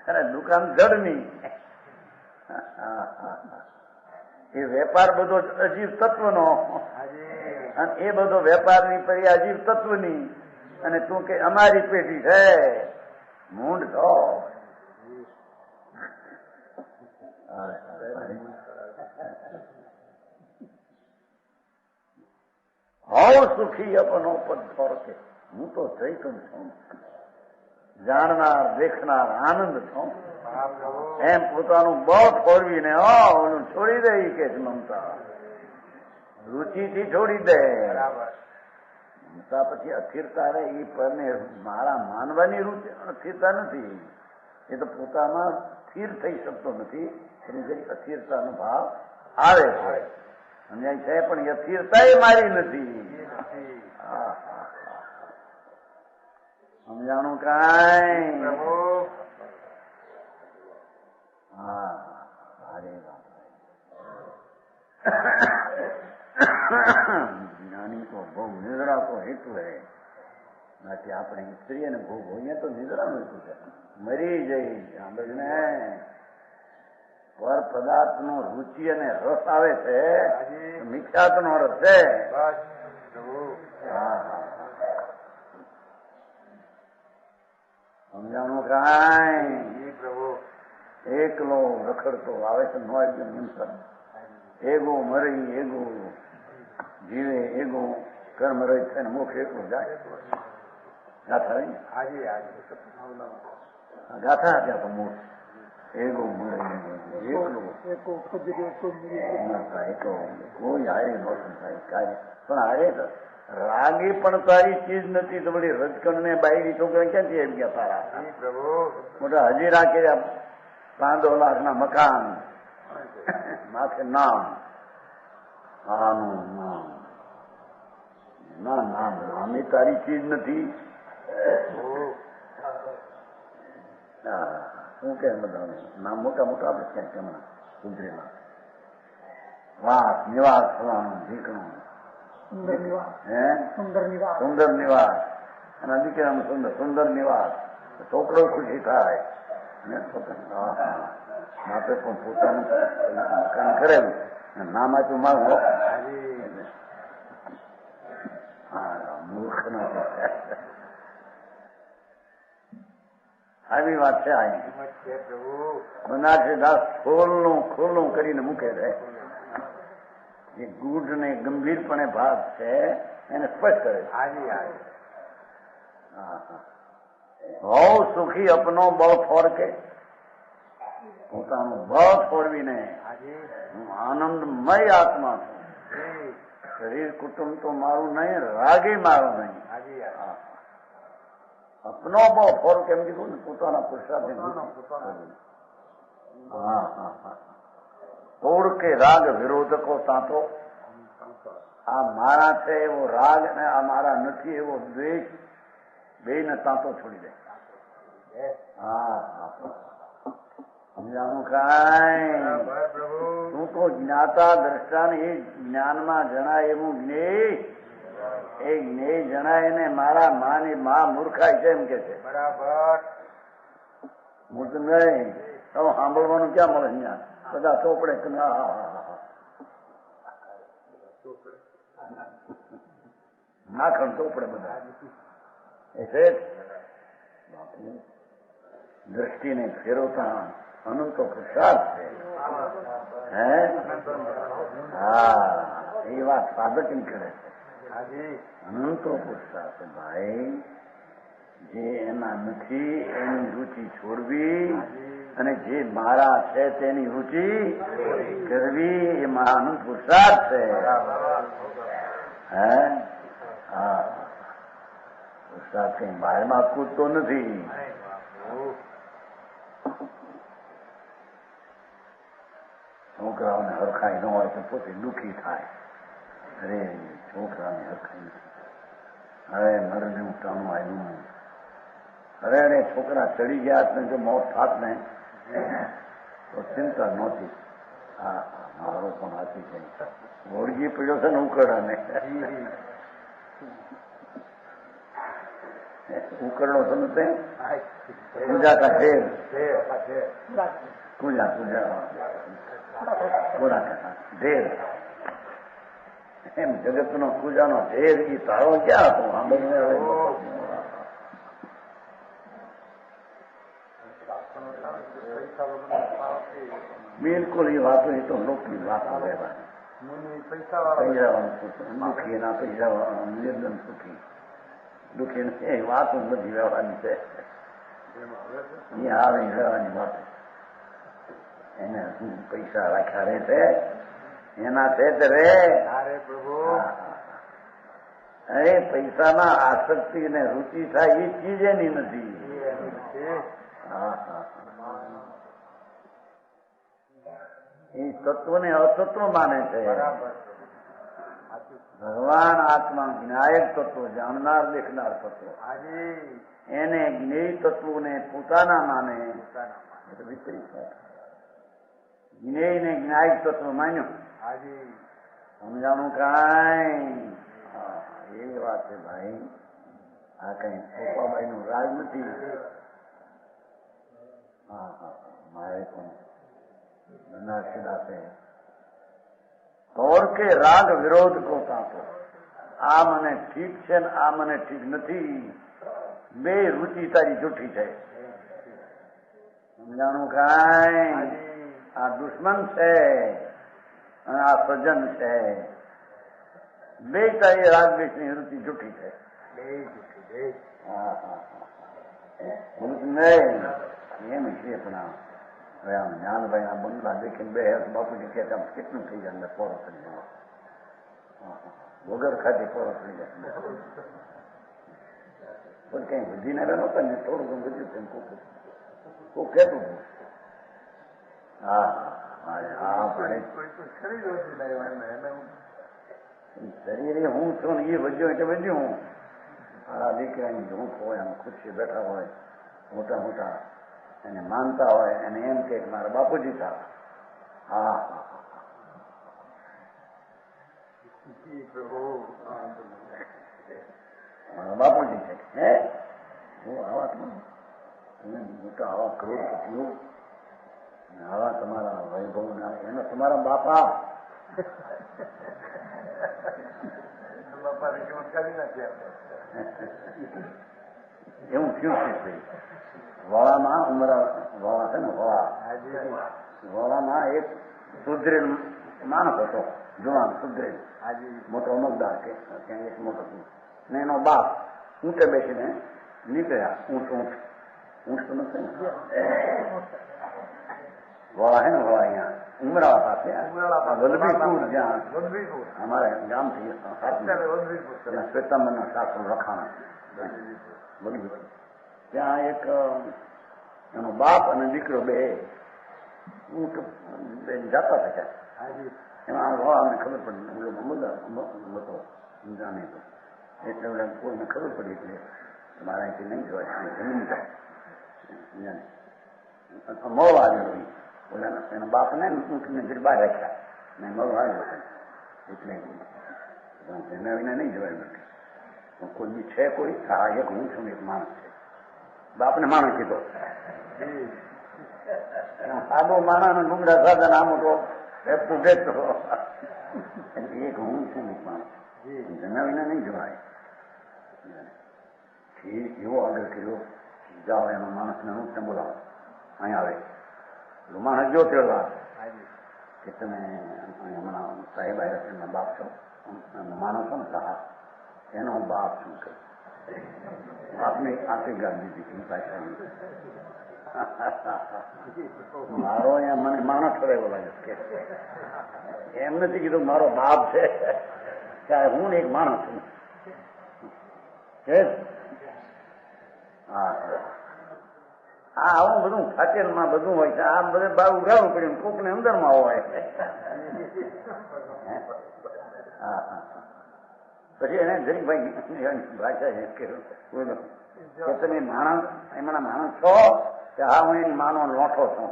અરે દુકાન જડની. એ વેપાર બધો અજીવ તત્વનો અને એ બધો વેપારની પરી અજીવ તત્વની. અને તું કે અમારી પેઢી છે મૂંડ છો. હોવ સુખી અપનો પદ ફોરકે હું તો ચૈતન છું, જાણનાર દેખનાર આનંદ છું. એમ પોતાનું બળ ફોરવીને ઓલું છોડી દે કે મમતા રુચિથી છોડી દે. મમતા પછી અસ્થિરતા રહે એ પરને મારા માનવાની રુચિ અસ્થિરતા નથી. એ તો પોતામાં સ્થિર થઈ શકતો નથી. એની જરી અસ્થિરતાનો ભાવ આવે છે. સમજાય છે? પણ એ સ્થિરતા એ મારી નથી. સમજાણું કાંઈ? હા અરે જ્ઞાની કો ભોગ નિદ્રા કો હેતુ હે. બાકી આપણે સ્ત્રી અને ભોગ હોય તો નિદ્રા મળતું છે. મરી જઈ સાંભળને પર પદાર્થ નો રુચિ અને રસ આવે છે, મિથ્યાત્વ નો રસ છે. સમજાણું કાંઈ? એકલો રખડતો આવે છે નો એકદમ એગો મરી એગો જીવે એગો કર્મ રહી છે મોક્ષ એકલો જાય. ગાથા રહી ગાથા ત્યાં તો મોક્ષ એગો મરી એકલો કોઈ હારે નોતું થાય કાંઈ. પણ હારે રાગી પણ તારી ચીજ નથી તો બધી રજકણ ને બાયરી છોકરા ક્યાંથી એમ ગયા તારા? મોટા હજીરા કર્યા 5 લાખના મકાન માથે નામ આનું નામ ના નામ નામે તારી ચીજ નથી. શું કે બધા નામ મોટા મોટા આપણે ક્યાં કેમના સુધરેલા વાસ નિવાસ થવાનું ઢીકણું સુંદર નિવાસ અને દીકરાનું સુંદર નિવાસ છોકરો ખુશી થાય. બાપે પણ પોતાનું મકાન કરેલું નામ આપ્યું મારું મૂર્ખ નથી. આવી વાત છે. બનારસી દાસ ખોલનું કરીને મૂકે છે. જે ગૂઢ ને ગંભીરપણે ભાગ છે એને સ્પષ્ટ કરે. હોવ સુખી અપનો બળ ફોરકે પોતાનું બળ ફોરવીને હું આનંદમય આત્મા છું. શરીર કુટુંબ તો મારું નહીં, રાગે મારું નહીં. અપનો બળ ફોર કેમ કીધું ને? પોતાના પુરુષાર્થ. તોડ કે રાગ વિરોધકો તાંતો. આ મારા છે એવો રાગ અને આ મારા નથી એવો દ્વેષ બેને તાંતો છોડી દે. સમજાણું કાંઈ? તું હું તો જ્ઞાતા દ્રષ્ટા ને એ જ્ઞાનમાં જણાય એવું જ્ઞેય એ જ્ઞેય જણાય ને મારા માની મા મૂર્ખાય છે એમ કે છે. બરાબર. હું તો નહીં સાંભળવાનું ક્યાં મળે અહીંયા બધા ચોપડે નાખણ ચોપડે બધા એ છે દ્રષ્ટિને ફેરવતા અનંતો પુરુષાર્થ છે. હે હા એ વાત સાધક ની કરે છે. અનંતો પુરુષાર્થ ભાઈ જે એના નથી એની રુચિ છોડવી અને જે મારા છે તેની રુચિ કરવી એ મારા અનંત પુરુષાર્થ છે. હે હા પુરુષાર્થ કઈ બહારમાં કૂદતો નથી. છોકરાઓને હરખાઈ ન હોય તો પોતે દુઃખી થાય. અરે છોકરાઓને હરખાઈ નથી. હવે મરનું ટાણું આવ્યું. અરે અરે છોકરા ચડી ગયા ને જો મોત થાત ને તો ચિંતા નહોતી. હા મારો પણ હાથી છે. ઓળગી પડ્યો છે ને ઉકરડાને ઉકરડો છે ને તે પૂજા કા ઢેર પૂજા પૂરા ઢેર એમ જગત નો પૂજાનો ઢેર એ તારો ક્યાં હતો? બિલકુલ એ વાતો એ તો લોકની વાતો રહેવાની. દુઃખી ના પૈસા નિર્દન સુખી દુઃખી એ વાતો બધી વ્યવહારની છે. એ આવી રહેવાની વાત એને પૈસા રાખ્યા રે છે એના છે રે પ્રભુ. અરે પૈસાના આસક્તિ ને રુચિ થાય એ ચીજ એની નથી. એ તત્વને અતત્વ માને છે. ભગવાન આત્મા જ્ઞાયક તત્વ જાણનાર દેખનાર તત્વ એને જ્ઞેય તત્વને પોતાના માને વિપરીત જ્ઞેય ને જ્ઞાયક તત્વ માન્યું. સમજાણું કાંઈ એ વાત છે ભાઈ. આ કઈ છોપાભાઈ નું રાજ નથી. હા હા મારે પણ તોર કે રાગ વિરોધ કો કાંતો. આ મને ઠીક છે ને આ મને ઠીક નથી. બે રુચિ તારી જૂઠી છે. સમજાણું કાંઈ? આ દુશ્મન છે અને આ સજ્જન છે. બે તારી રાગદ્વેષ ની રુચિ જૂઠી છે. એમ છે પણ હવે આમ જ્ઞાનભાઈ ના બંગલા દેખીને બે બાપુજી કે કેટલું થઈ જાય અંદર પોરો થઈ જાય. વગર ખાતી પોરો થઈ જાય. પણ કઈ વધીને નહોતા ને થોડું ઘણું વધ્યું છે કોક કહેતું હતું. હા હા શરીરે હું છું ને એ વધ્યો એટલે વધ્યું. હું મારા દીકરાની ઝૂંઠ હોય આમ ખુરશી બેઠા હોય મોટા મોટા એને માનતા હોય અને એમ કે મારા બાપુજી હતા. હા મારા બાપુજી છે. હે હું આવા મોટા આવા કરોડપતિઓ આવા તમારા વૈભવ ના એના તમારા બાપા એવું થયું છે. વાળામાં ઉમરા વાળા છે ને વાળામાં એક સુધરેલ માણસ હતો. જુવાન સુધરેલ મોટો અમલદાર કે ત્યાં એક મોટો ને એનો બાપ ઊંચે બેસીને નીકળ્યા. ઊંટ તો નથી વાળા હે ને વાળા અહીંયા ઉમરા પાસે વલભીપુર જ્યાં અમારે ગામથી શ્વેતાંબરના શાસ્ત્રો લખાણા વલભીપુર ત્યાં એક એનો બાપ અને દીકરો બે ઊંટ જતા હતા. એમાં વાળાને ખબર પડી હતો જાણે તો એટલે કોઈને ખબર પડી કે મારા અહીંથી નહીં જવાય જમીન જાય મળવા આવ્યો. બોલા એના બાપને ઊંટને ગરબા રાખ્યા ને મારું આવ્યું એટલે એના વિના નહીં જવાય બેઠું કોઈ બી છે કોઈ હા એક હું છું એક માણસ છે બાપને માણસ કીધો સાદો માણસ ડુંગરા સાધન આમ તો બેઠતો એક હું છું એક માણસ એના વિના નહીં જવાય એવો આગળ કર્યો જાઓ એનો માણસને ઊંટને બોલાવો અહીંયા આવે માણસ જો તેડવા કે તમે હમણાં સાહેબ આવ્યા એમના બાપ છો માણસો ને કહા એનો હું બાપ છું કે બાપને આંખે ગાડી દીધી પાછા મારો અહીંયા મને માણસ કરેલો લાગે કે એમ નથી કીધું મારો બાપ છે ત્યારે હું એક માણસ છું હા આવું બધું ફાટેલમાં બધું હોય છે આ બધે બહાર ઉઘાડવું પડ્યું કોક ને અંદરમાં હોય પછી એને જરીકભાઈ ભાષા એમ કર્યું કે તમે માણસ એમના માણસ છો કે હા હું એની માનો લોઠો છું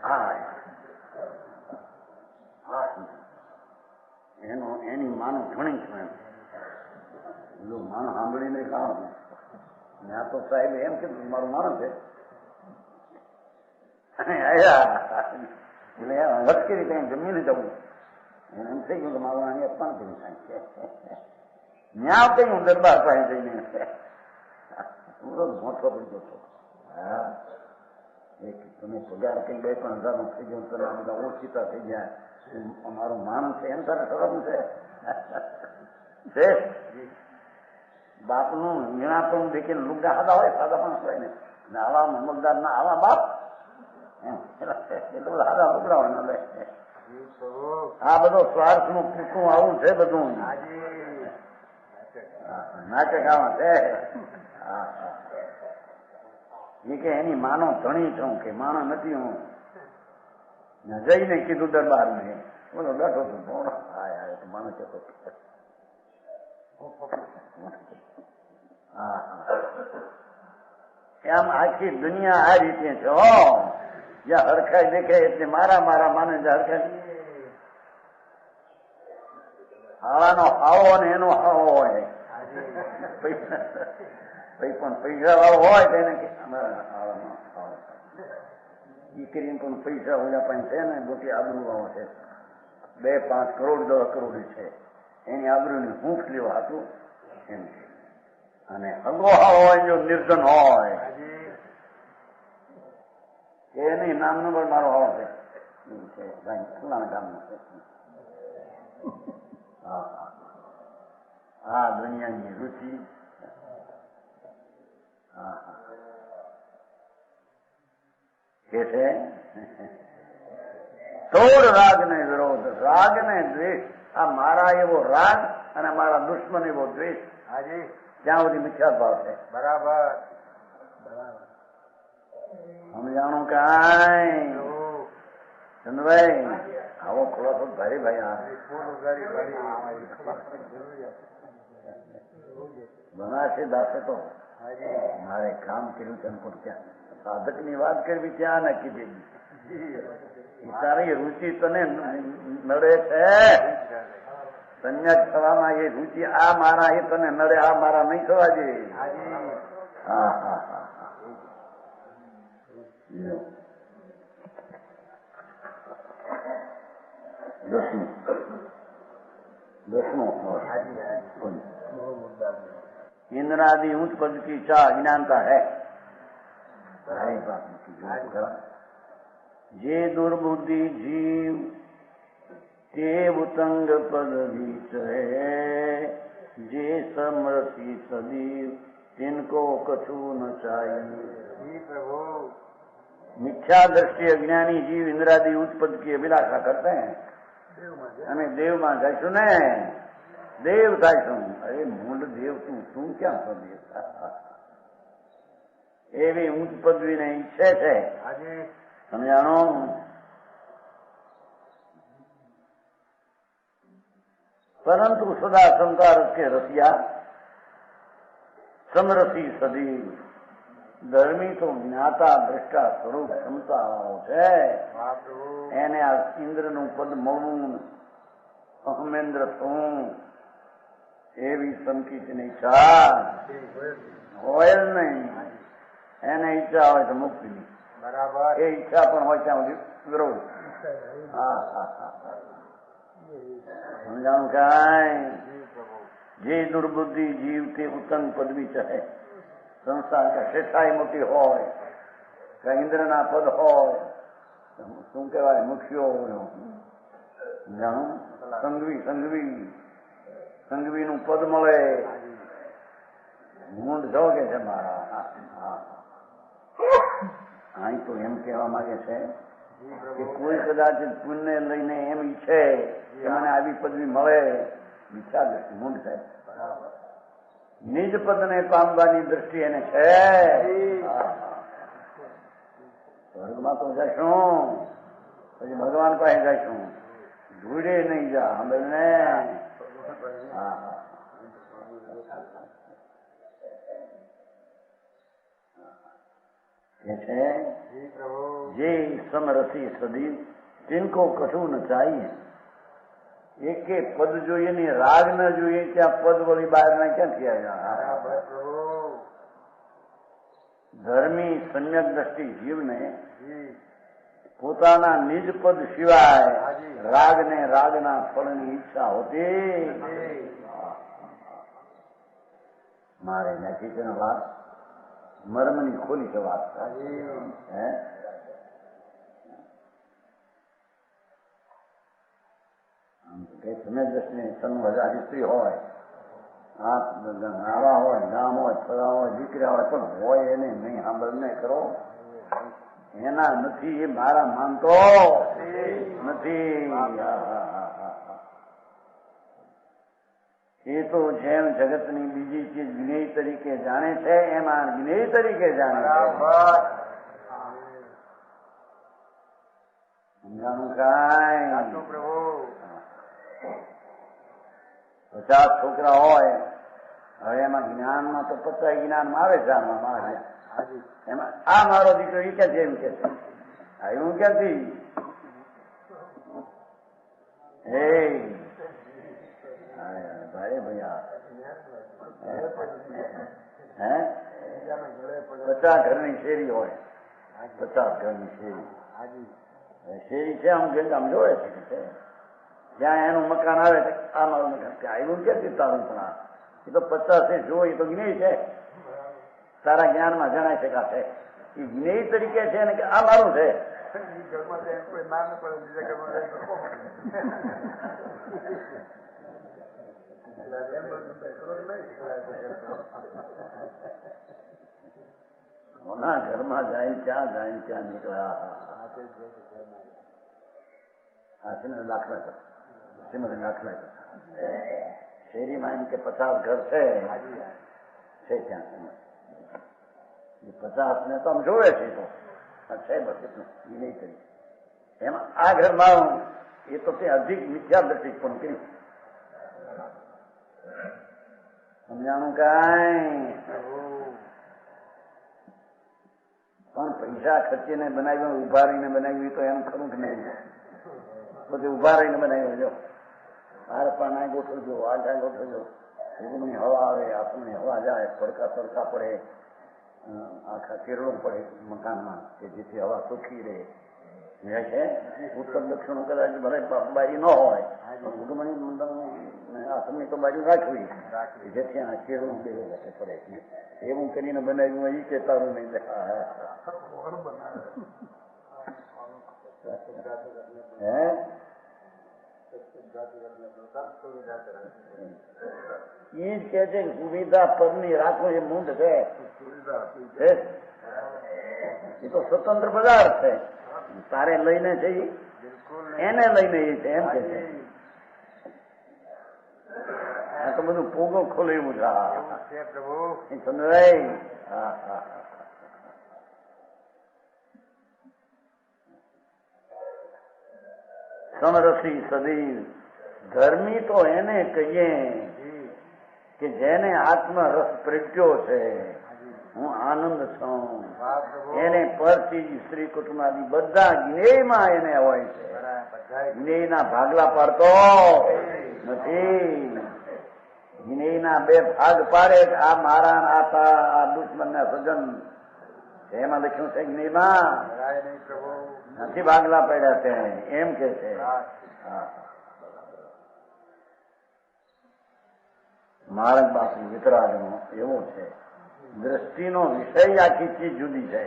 હા એની માનો ઘણી છું એમ માનો સાંભળીને ખાવાનું ત્યાં તો સાહેબ એમ કીધું મારું માણસ છે એટલે વટકી રીતે જમીને જવું એને એમ થઈ ગયું કે મારું આને અપમાન કરી નાખે ત્યાં કઈ હું દરબાર પાસે જઈને મોટો પડી ગયો હતો હા એક તમે પગાર કઈ 2-3 હજારનો થઈ ગયો તમે બધા ઓળખીતા થઈ ગયા અમારું માણસ છે એમ તારે સરમ છે બાપનું વીણાપણ દેખીને લુગડા હાદા હોય સાદા પણ હોય ને આવા મમલદાર ના આવા બાપ એટલું હાદા લુગડા હોય ને આ બધો સ્વાર્થ નું પૂછું આવું છે બધું નાટક આવા છે એ કે એની માનો ધણી છું કે માણો નથી હું જઈને કીધું દરબાર ને બોલો બેઠો છું થોડો હા માણસ છે એમ આખી દુનિયા આ રીતે છે જ્યાં હરખાઈ દેખાય એટલે મારા મારા માને હરખાઈ હાવાનો હાવો ને એનો હાવો હોય પણ પૈસા વાળો હોય તેને દીકરીને પણ પૈસા ઓલા પણ છે ને મોટી આબરૂ વાળો છે 2-5 કરોડ 10 કરોડ છે એની આબરૂની હૂંફ લેવા હતું એમ છે અને અગોહા હોય જો નિર્ધન હોય એની નામ નંબર મારો આવો છે ફલાણા ગામનો છે હા દુનિયાની રુચિ કે છે તોડ રાગ ને વિરોધ રાગ ને દ્વેષ આ મારા એવો રાગ અને મારા દુશ્મન એવો દ્વેષ હાજી ત્યાં સુધી મિથ્યા ભાવ છે બરાબર સમજાણું કાંઈ ચંદ્રભાઈ આવો ખુલાસો ભારે ભાઈ બનાશે દાસે તો મારે કામ કર્યું છે ત્યાં સાધક ની વાત કરવી ત્યાં નક્કી દેવી તારી રુચિ તને નડે છે સંન્યાસ થવામાં એ રુચિ આ મારા એ તને નડે આ મારા નહીં થવા જોઈએ હા હા હા दसवां इंद्रादि ऊंच पद की चाह अज्ञानता है जे दुर्बुद्धि जीव ते उतंग पद विचरे जे समरसी सदीव तिनको कछु न चाहिए मिथ्या दृष्टि अज्ञानी जीव इंद्रादि उच्च पद की अभिलाषा करते हैं અને દેવમાં જઈશું ને દેવ થાયશું અરે મૂળ દેવ તું ક્યાં છો દેવ એવી ઊંચ પદવીને ઈચ્છે છે સમજાણો પરંતુ સદા સંકાર કે રસિયા સમરસી સદીવ ધર્મી તો જ્ઞાતા દ્રષ્ટા સ્વરૂપ ક્ષમતાઓ છે. હા પ્રભુ. એને આ ઇન્દ્રનું પદ મળવું, અહમેન્દ્ર થવું એવી સંકિતની ઈચ્છા હોય જ નહીં. એને ઈચ્છા હોય તો મુક્તિની, બરાબર. એ ઈચ્છા પણ હોય ત્યાં સુધી વિરોધ. સમજાણું કાંઈ? જે દુર્બુદ્ધિ જીવ તે ઉત્તમ પદવી ચાહે. સંસાર કે શેઠાઈ મોટી હોય કે ઇન્દ્રના પદ હોય, શું કહેવાય, મુખ્યો જાણું, સંઘવી નું પદ મળે. મૂંડ છો કે છે મારા. અહીં તો એમ કહેવા માંગે છે કે કોઈ કદાચ પુણ્ય લઈને એમ ઈચ્છે કે મને આવી પદવી મળે, વિચાર મૂંડ છે. નિજ પદને પામવાની દ્રષ્ટિ એને છે. સ્વર્ગમાં તો જઈશું, પછી ભગવાન પાસે જઈશું, ધૂળે નહીં જા હમણાં. જે સમરસી સદી તિનકો કશું ન ચાહીએ. એકે પદ જોઈએ ને રાગ ન જોઈએ, ત્યાં પદ વળી બહાર ના ક્યાંથી આવ્યા? ધર્મી સમ્યક દ્રષ્ટિ જીવને પોતાના નિજ પદ સિવાય રાગ ને રાગના ફળની ઈચ્છા હોતી. મારે નથી તેનો વાત મર્મની ખોલી છે વાત. તમે દ્રષ્ટિ સંવજારી સ્ત્રી હોય, આવા હોય, ગામ હોય, ફળા હોય, દીકરા હોય, પણ હોય એને નહીં સાંભળ નહીં કરો. એના નથી, એ મારા માનતો નથી. એ તો જેમ જગતની બીજી ચીજ જ્ઞેય તરીકે જાણે છે, એમાં જ્ઞેય તરીકે જાણે છે. સમજાણું કાંઈ? 50 છોકરા હોય, હવે એમાં જ્ઞાનમાં તો 50 જ્ઞાનમાં આવે છે. એમાં આ મારો દીકરો એ કે છે, એમ કે છે. હું ક્યાંથી ભાઈ ભૈયા 50 ઘરની શેરી હોય, 50 ઘરની શેરી છે. આમ જોવે છે જ્યાં એનું મકાન આવે છે, આ મારું મકાન, ત્યાં આવ્યું ક્યાંથી તારું? પણ એ તો 50 જોઈ તો જ્ઞેય છે. તારા જ્ઞાનમાં જણાય છે કે છે એ જ્ઞેય તરીકે છે ને કે આ મારું છે. કોના ઘરમાં જાય ત્યાં નીકળ્યા. દાખલા શેરીમાં એમ કે 50 ઘર છે ત્યાં 50 ને તો આમ જોવે છે, તો છે બસ એટલું નહીં કરી. એમાં આ ઘરમાં એ તો તે અધિક મિથ્યા દ્રષ્ટિકોણ કર્યું. સમજાણું કાંઈ? પણ પૈસા ખર્ચીને બનાવ્યું, ઉભા રહીને બનાવ્યું તો એનું ખરું જ નહીં. બધું ઉભા રહીને બનાવ્યું. જો હાર પણ ના ગોઠવજો, આ ગોઠવજો, ઊંઘની હવા આવે, આપણને હવા જાય, તડકા પડે, આખા કેરળો પડે મકાનમાં, કે જેથી હવા સુખી રહે. છે ઉત્તર દક્ષિણ કદાચ ભલે બારી ન હોય, આસમની તો બાજુ રાખવી, જેથી આ કેરળો પડે. એવું કરીને બનાવ્યું એ ચેતાવું નહીં. એ જ કે છે સુવિધા પરની રાખો, એ મૂંડ છે. એ તો સ્વતંત્ર પદાર્થ છે, તારે લઈને છે, એને લઈને એ છે, એમ કે છે. આ તો બધું પોગો ખોલે એવું છે. સમજાય? સમરસી સદીવ ધર્મી તો એને કહીએ કે જેને આત્મરસ પ્રગટ્યો છે. હું આનંદ છું. વાહ પ્રભુ. એને પરથી શ્રી કુટુંબાદી બધા જ્ઞેયમાં એને હોય છે. જ્ઞેયના ભાગલા પાડતો નથી. જ્ઞેયના બે ભાગ પાડે આ મારા આ દુશ્મનના સજન એમાં લખ્યું છે જ્ઞેયમાં નથી ભાગલા પડ્યા છે એમ કે છે. માણસ બાપુ વિતરાગનો એવો છે. દ્રષ્ટિનો વિષય આખી ચીજ જુદી છે.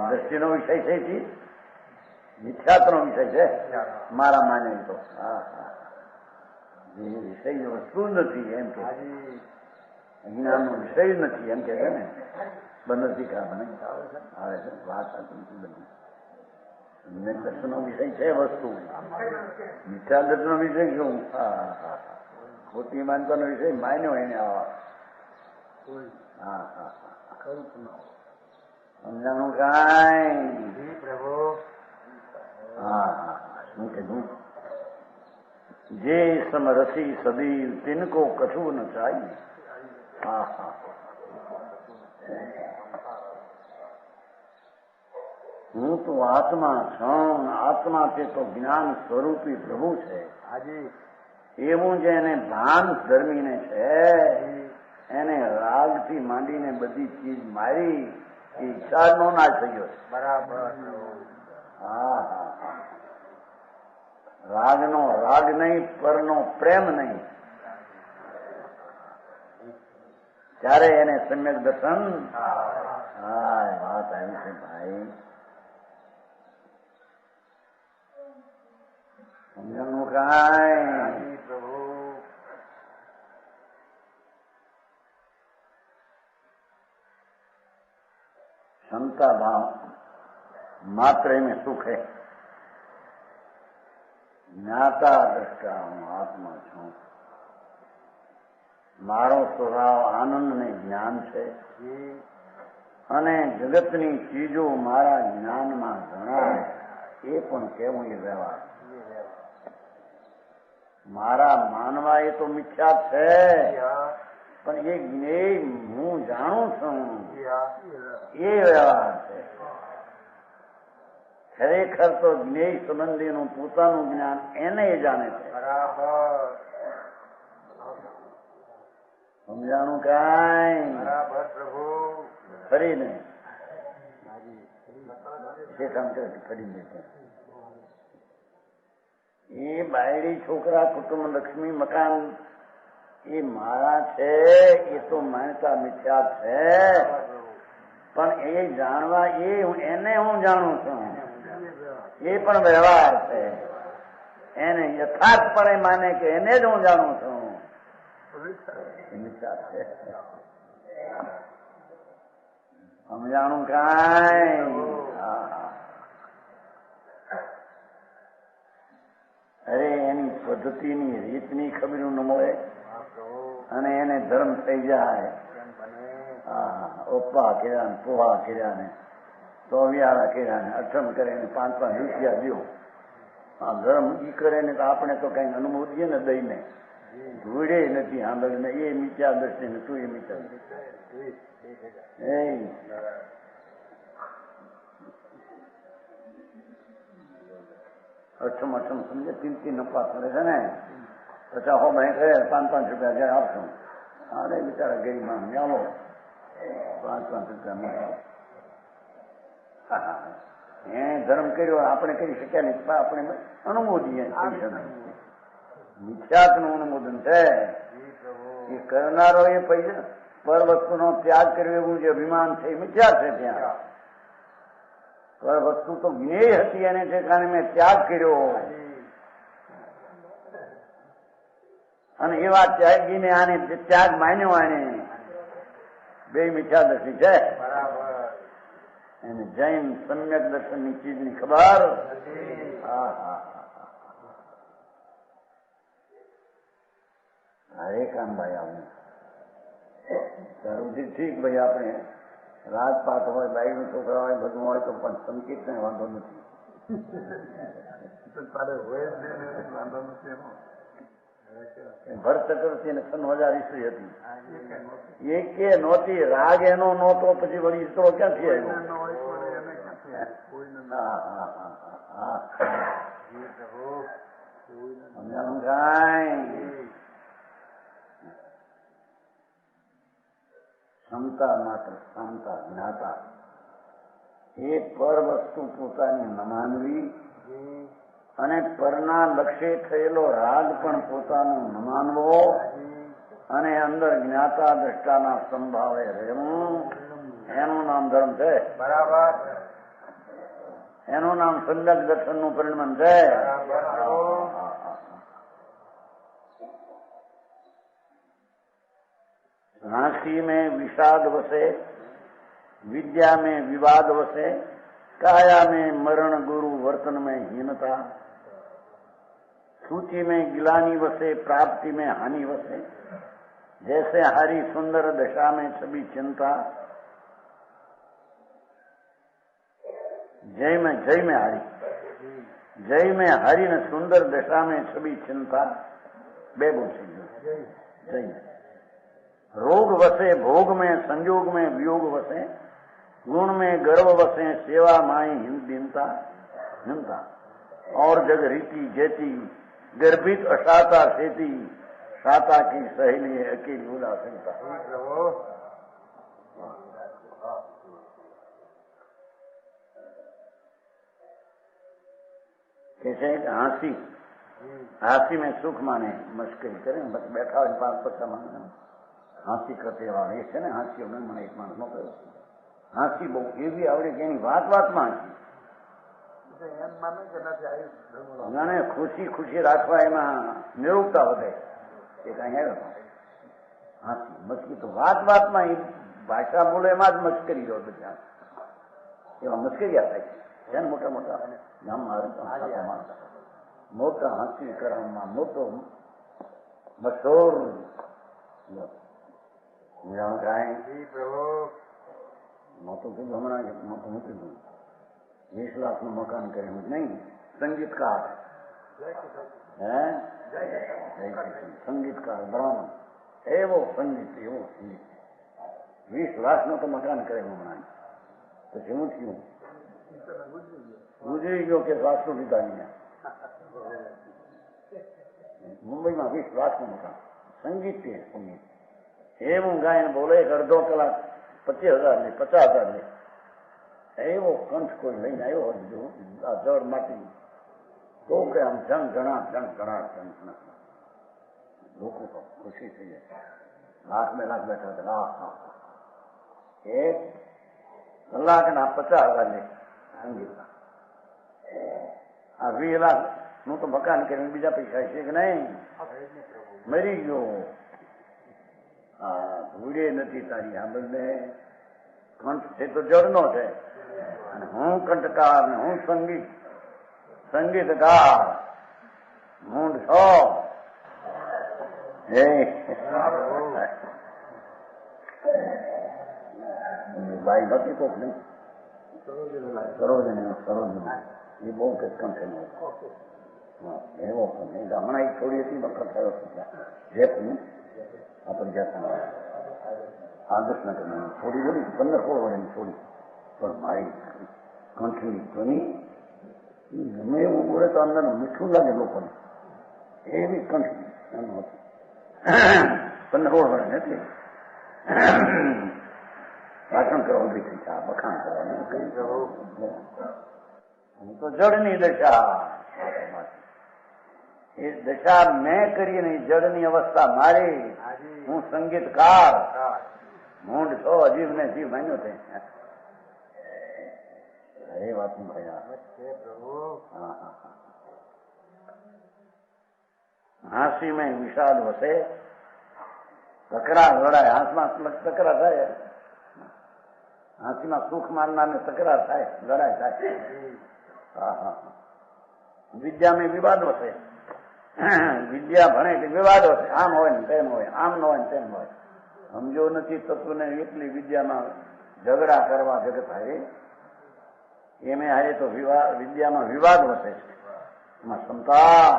દ્રષ્ટિનો વિષય છે ચીજ મિથ્યાત્વનો વિષય છે મારા માને તો. જે વિષય વસ્તુ નથી એમ કે જ્ઞાનનો વિષય નથી એમ કે છે ને. બંધીકા મને આવે છે વાત બધી. દર્શનનો વિષય છે વસ્તુ. મિથ્યા દર્શનનો વિષય શું? ખોટી માનતાનો વિષય માન્યો એને આવા. સમજાણું કાંઈ? શું કીધું? જે સમરસી સદીલ તિનકો કછું ન ચાહીએ. હું તો આત્મા છું. આત્મા તે તો જ્ઞાન સ્વરૂપી પ્રભુ છે. એવું જે એને ભાન ધર્મીને છે એને રાગથી માંડીને બધી ચીજ મારી એ ઈચ્છાનો નાશ થયો છે. બરાબર. રાગનો રાગ નહીં, પરનો પ્રેમ નહીં. ત્યારે એને સમ્યક દર્શન. વાત આવી છે ભાઈ. સમજણું કાંઈ? ક્ષમતા ભાવ માત્ર એમાં સુખ હે. જ્ઞાતા દ્રષ્ટા હું આત્મા છું. મારો સ્વભાવ આનંદ ને જ્ઞાન છે અને જગતની ચીજો મારા જ્ઞાનમાં જણાય એ પણ કેવું એ વ્યવહાર. મારા માનવા એ તો મિથ્યા છે પણ એ જ્ઞેય હું જાણું છું એ વ્યવહાર છે. ખરેખર તો જ્ઞેય સંબંધીનું પોતાનું જ્ઞાન એને જાણે છે. સમજાણું કાંઈ? ફરી ને ફરી એ બાયડી છોકરા કુટુંબ લક્ષ્મી મકાન એ મારા છે એ તો માનતા મિથ્યા છે પણ એ જાણવા એને હું જાણું છું એ પણ વ્યવહાર છે. એને યથાર્થપણે માને કે એને જ હું જાણું છું મિથ્યા છે. સમજાણું કાંઈ? અરે એની પદ્ધતિની રીતની ખબર ન મળે અને એને ધર્મ થઈ જાય. ઓપ્પા કર્યા ને પોહા કર્યા ને તોવિયાળા કર્યા ને અઠમ કરે ને 5-5 રૂપિયા દો. આ ધર્મ ઈ કરે ને તો આપણે તો કઈ અનુભૂતિએ ને દઈને ધૂળે નથી સાંભળીને એ મિથ્યા દ્રષ્ટિ ને તું એ મિથ્યા અઠમ સમજે 3 નફા કરે છે ને 50 ભાઈ કરે 5-5 રૂપિયા જયારે આપશું. અરે બિચારા ગરીબ માણસ ચાલો 5-5 રૂપિયા એને ધર્મ કર્યો આપણે કરી શક્યા નહીં. આપણે અનુમોદીએ મિથ્યાત્વનું અનુમોદન છે. એ કરનારો એ પૈસા પર વસ્તુનો ત્યાગ કર્યો એવું જે અભિમાન છે એ મિથ્યા છે. ત્યાં પર વસ્તુ તો જ્ઞેય હતી એને તે કારણે મેં ત્યાગ કર્યો અને એવા ત્યાગીને આને ત્યાગ માન્યો. આને બે મિથ્યા દર્શિ છે. એને જૈન સમ્યક દર્શનની ચીજની ખબર. હરે કામભાઈ આવું સારું ઠીક ભાઈ. આપણે રાજપાટ હોય બાઈનું છોકરા હોય બધું હોય તો પણ સંકેત ને વાંધો નથી. ભર ચક્રવર્તી ને 6000 ઈસવી હતી. એકે નહોતી, રાગ એનો નહોતો, પછી વળી ઈસરો ક્યાંથી આવ્યો? ક્ષમતા માત્ર ક્ષમતા જ્ઞાતા એ પર વસ્તુ પોતાની ન માનવી અને પરના લક્ષ્ય થયેલો રાગ પણ પોતાનો ન માનવો અને અંદર જ્ઞાતા દ્રષ્ટાના સંભાવે રહેવું, એનું નામ ધર્મ છે. બરાબર. એનું નામ સંગત દર્શનનું પરિણામ છે. हांसी में विषाद वसे, विद्या में विवाद वसे, काया में मरण गुरु वर्तन में हीनता, सूची में गिलानी वसे, प्राप्ति में हानि वसे, जैसे हरी सुंदर दशा में छवि चिंता, जय में हरी, जय में हरी न सुंदर दशा में छवि चिंता, बे बोल जय में रोग वसे, भोग में संयोग में वियोग वसे, गुण में गर्व वसे, सेवा माई हिंदता हिंता, और जग रीति जेती, गर्भित अशाता सेती, शाता की सहेली अकेली उदासीनता. कैसे हंसी में सुख माने मस्करी करे, बस बैठा हो 5 माने હાંસી કરતે વાળા એ છે ને હાંસીઓ મને એક માણસ નો કહ્યું, હાંસી બહુ એવી આવડે કે એની વાતમાં હાંસી જાણે ખુશી રાખવા એમાં નિરૂપતા વધે. એક અહીંયા હાંસી મસ્કી તો વાતમાં એ ભાષા બોલે એમાં જ મસ્કરી રહ્યો બધા એવા મસ્કરિયા થાય છે ને મોટા ગામમાં મોટા હાંસી કરવામાં મોટો મશહૂર મોટું કીધું હમણાં મોટું મૂકી દઉં 20 લાખનું મકાન કર્યું નહીં, સંગીતકાર હે સંગીતકાર બ્રાહ્મણ એવો સંગીત 20 લાખનું તો મકાન કર્યું હમણાં. પછી હું થયું ગુજરી ગયો કે વાસ્તુ લીધા મુંબઈમાં 20 લાખનું મકાન સંગીત છે. સંગીત એવું ગાયન બોલે, 1.5 કલાક 25,000 લે 50,000 લે, એવો કંઠ કોઈ લઈને આવ્યો આ જળ માટી તો કે આમ જણ ઘણા લોકો તો ખુશી થઈ જાય. 1 લાખ બેઠા હતા. 1 કલાકના 50,000 લે સંગીતના. આ 20 લાખ નું તો મકાન કરીને બીજા પૈસા છે કે નહીં? મરી ગયો. ભૂડે નથી તારી સાંભળને. કંઠ છે તો જળનો છે અને હું કંઠકાર ને હું સંગીતકાર મૂંઢ છો. બાઈ બાકી કોક નહીં સરોજની એ બહુ કે કંઠે એવો હમણાં એક છોડી હતી વખત થયો જેતની આપણે જ્યાં આદર્શનગર થોડી બોલી 15-16 વર્ષની થોડી પણ મારી કંઠની ધ્વનિ ગમે એવું બોલે તો અંદર મીઠું લાગે લોકોને એવી કંઠની હતી. 15-16 વર્ષ નથી ભાષણ કરવા ઉભી થઈ છે, આ બખાણ કરવાનું તો જળની દશા. એ દશા મેં કરી નહીં, જળની અવસ્થા મારી. હું સંગીતકાર મૂંઢ છો, અજીબ ને જીવ માન્યો છે. એ વાત હાંસી મેં વિષાદ વસે, તકરાર લડાય. હાંસમાં તકરાર થાય, હાંસીમાં સુખ માનનારને તકરાર થાય, લડાઈ થાય. વિદ્યા મેં વિવાદ વસે, વિદ્યા ભણે કે વિવાદ હશે, આમ હોય ને તેમ હોય, આમ ન હોય ને તેમ હોય. સમજો નથી તત્વને એટલી વિદ્યામાં ઝઘડા કરવા જગત હારે એમે હારે તો વિદ્યામાં વિવાદ વસે છે. એમાં ક્ષમતા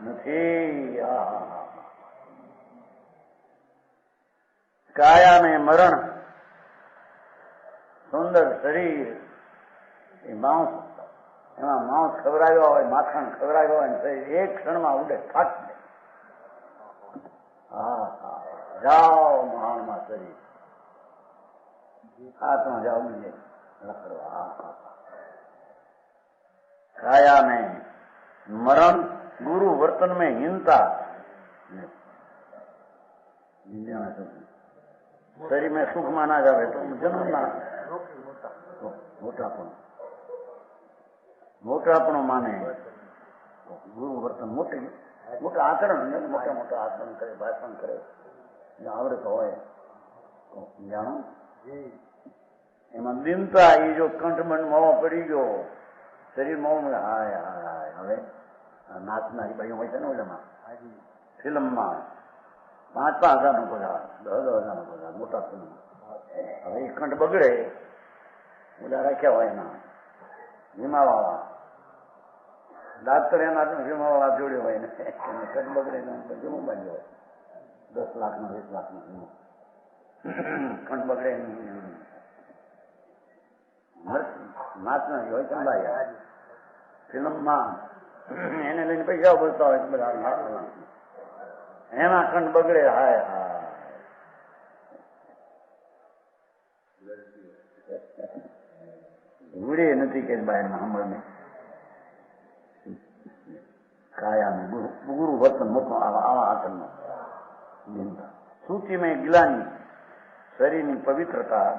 નથી. કાયા મેં મરણ, સુંદર શરીર, એ માંસ, એમાં માંસ ખવડાવ્યો હોય, માખણ ખવડાવ્યો હોય, શરીર એક ક્ષણમાં ઉડે, ફાટ દે. જાઓ મહાનમાં શરીર, હાથમાં જાઓ બીજે રખડવા. કાયા મેં मरण, गुरु वर्तन में हीनता, शरीर में सुख माना जाए तो जन्म ना मोटापणो माने गुरु वर्तन मोटा आचरण, मोटा मोटा आचरण करे, भाषण करे, आवड़त हो जानो एम दीनता, ये जो कंठमंड मोड़ो पड़ी गयो, शरीर मोड़ में हाय हाय. હવે નાચનારી ભાઈઓ હોય છે ને ઓલામાં ફિલ્મમાં 5,000 નો પગાર, 10,000 નો પગાર, મોટા ફિલ્મ. હવે એ કંઠ બગડે, ઓલા રાખ્યા હોય એના વીમાવાળા, ડાક્ટર એના વીમાવાળા જોડ્યો હોય ને, કંઠ બગડે વીમો બાંધ્યો હોય 10 લાખનો 20 લાખનો વીમો. કંઠ બગડે નાચનારી હોય ચંદાયા ફિલ્મમાં, એને લઈને પૈસા બોલતા હોય બધા, એમાં કંઠ બગડે. હાય હાય, ઉડે નથી કે બહારના હમણાં કાયા ગુરુ વર્તન મોટો આવા આચરણનો. સૂચિ મેં ગ્લાની, શરીરની પવિત્રતા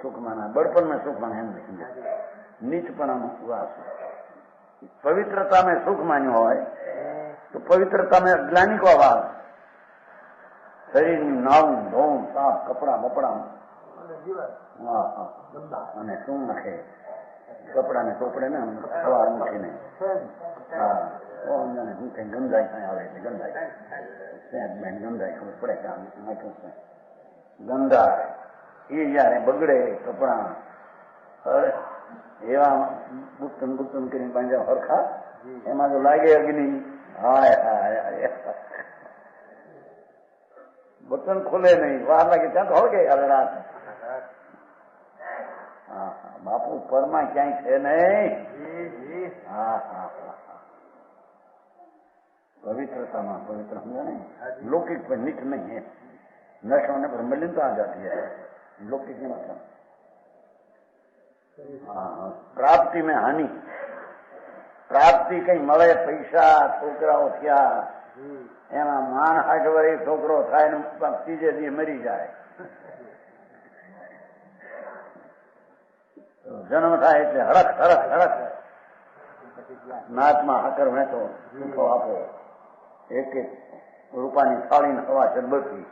સુખમાના, બળપણ में सुख माने, નીચપણાનો વાસ. पवित्रता में सुख मान्यो હોય तो पवित्रता में ग्लानी को आवाज, शरीर नाવું ધોવું, સાફ કપડા બપડા, અને શું નાખે કપડા ને ચોપડે ને સવાર મૂકીને, હું કઈ ગંધાઈ કઈ આવે એટલે ગંધાઈ બેન ગંધાઈ ખબર પડે કે નાખ્યું છે ગંધા. એ જયારે બગડે કપડા એવા ગુપ્તન ગુપ્તન કરીને બાંધ્યા હરખા, એમાં જો લાગે અગ્નિ, હાય હાય, બટન ખોલે નહીં, વાર લાગે ત્યાં તો હળગે રાત. હા હા, બાપુ પરમાં ક્યાંય છે નહીં. હા હા હા, पवित्रता पवित्र समझा नहीं, लौकिक पर निट नहीं है, नष्ट होने पर मलिनता आ जाती है. लौकिक की मतलब प्राप्ति में हानि, प्राप्ति कई મળે, પૈસા, છોકરાઓ થયા, એમાં માન 60 વર્ષ છોકરો થાય ને ત્રીજે દી મરી જાય. જન્મ થાય એટલે હડક હડક હડક નાચમાં હાકર વહેતો, સુખો આપો, એક એક રૂપાની થાળીને હવા ચડબતી.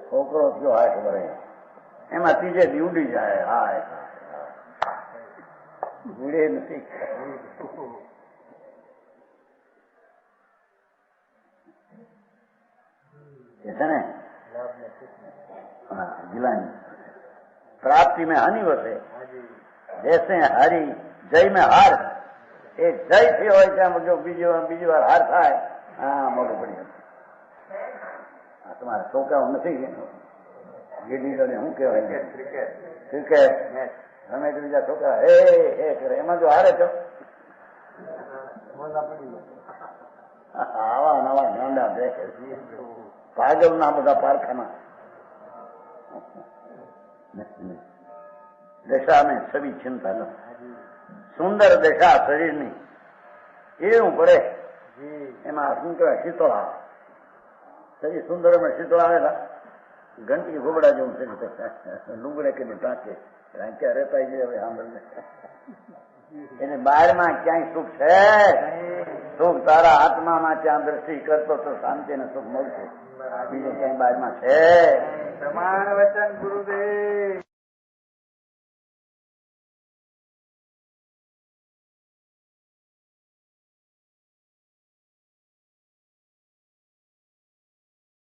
છોકરો થયો 60 વર્ષ, એમાં ત્રીજે દી ઉડી જાય. હાય ઉડે નથી. છે ને ગિલાની प्राप्ति में हानि वसे, जैसे हारी जय में हार, એ જય થી હોય ત્યાં જો બીજી વાર હાર થાય, હા મોટું પડી ગયું. તમારા છોકરાઓ નથી ગીડી શું કહેવાય, ક્રિકેટ રમે તો બીજા છોકરા હે હે કરે, એમાં જો હારે છો આવા નવા ગાંડા દેખે, પાગલ ના બધા પારખાના. દશા में सभी चिंता न, सुंदर दशा શરીરની એવું પડે, એમાં શું કહેવાય શીતળા, શરીર સુંદર માં શીતળા આવેલા ઘંટી ઘોબડા જેવું શરીર, લુગડે કે ટાંકે ક્યાં રહેતા હવે સાંભળને. એને બહારમાં ક્યાંય સુખ છે? સુખ તારા આત્મામાં ત્યાં દ્રષ્ટિ કરતો તો શાંતિ ને સુખ મળશે, બીજે ક્યાંય બહારમાં છે? પ્રમાણ વચન ગુરુદેવ.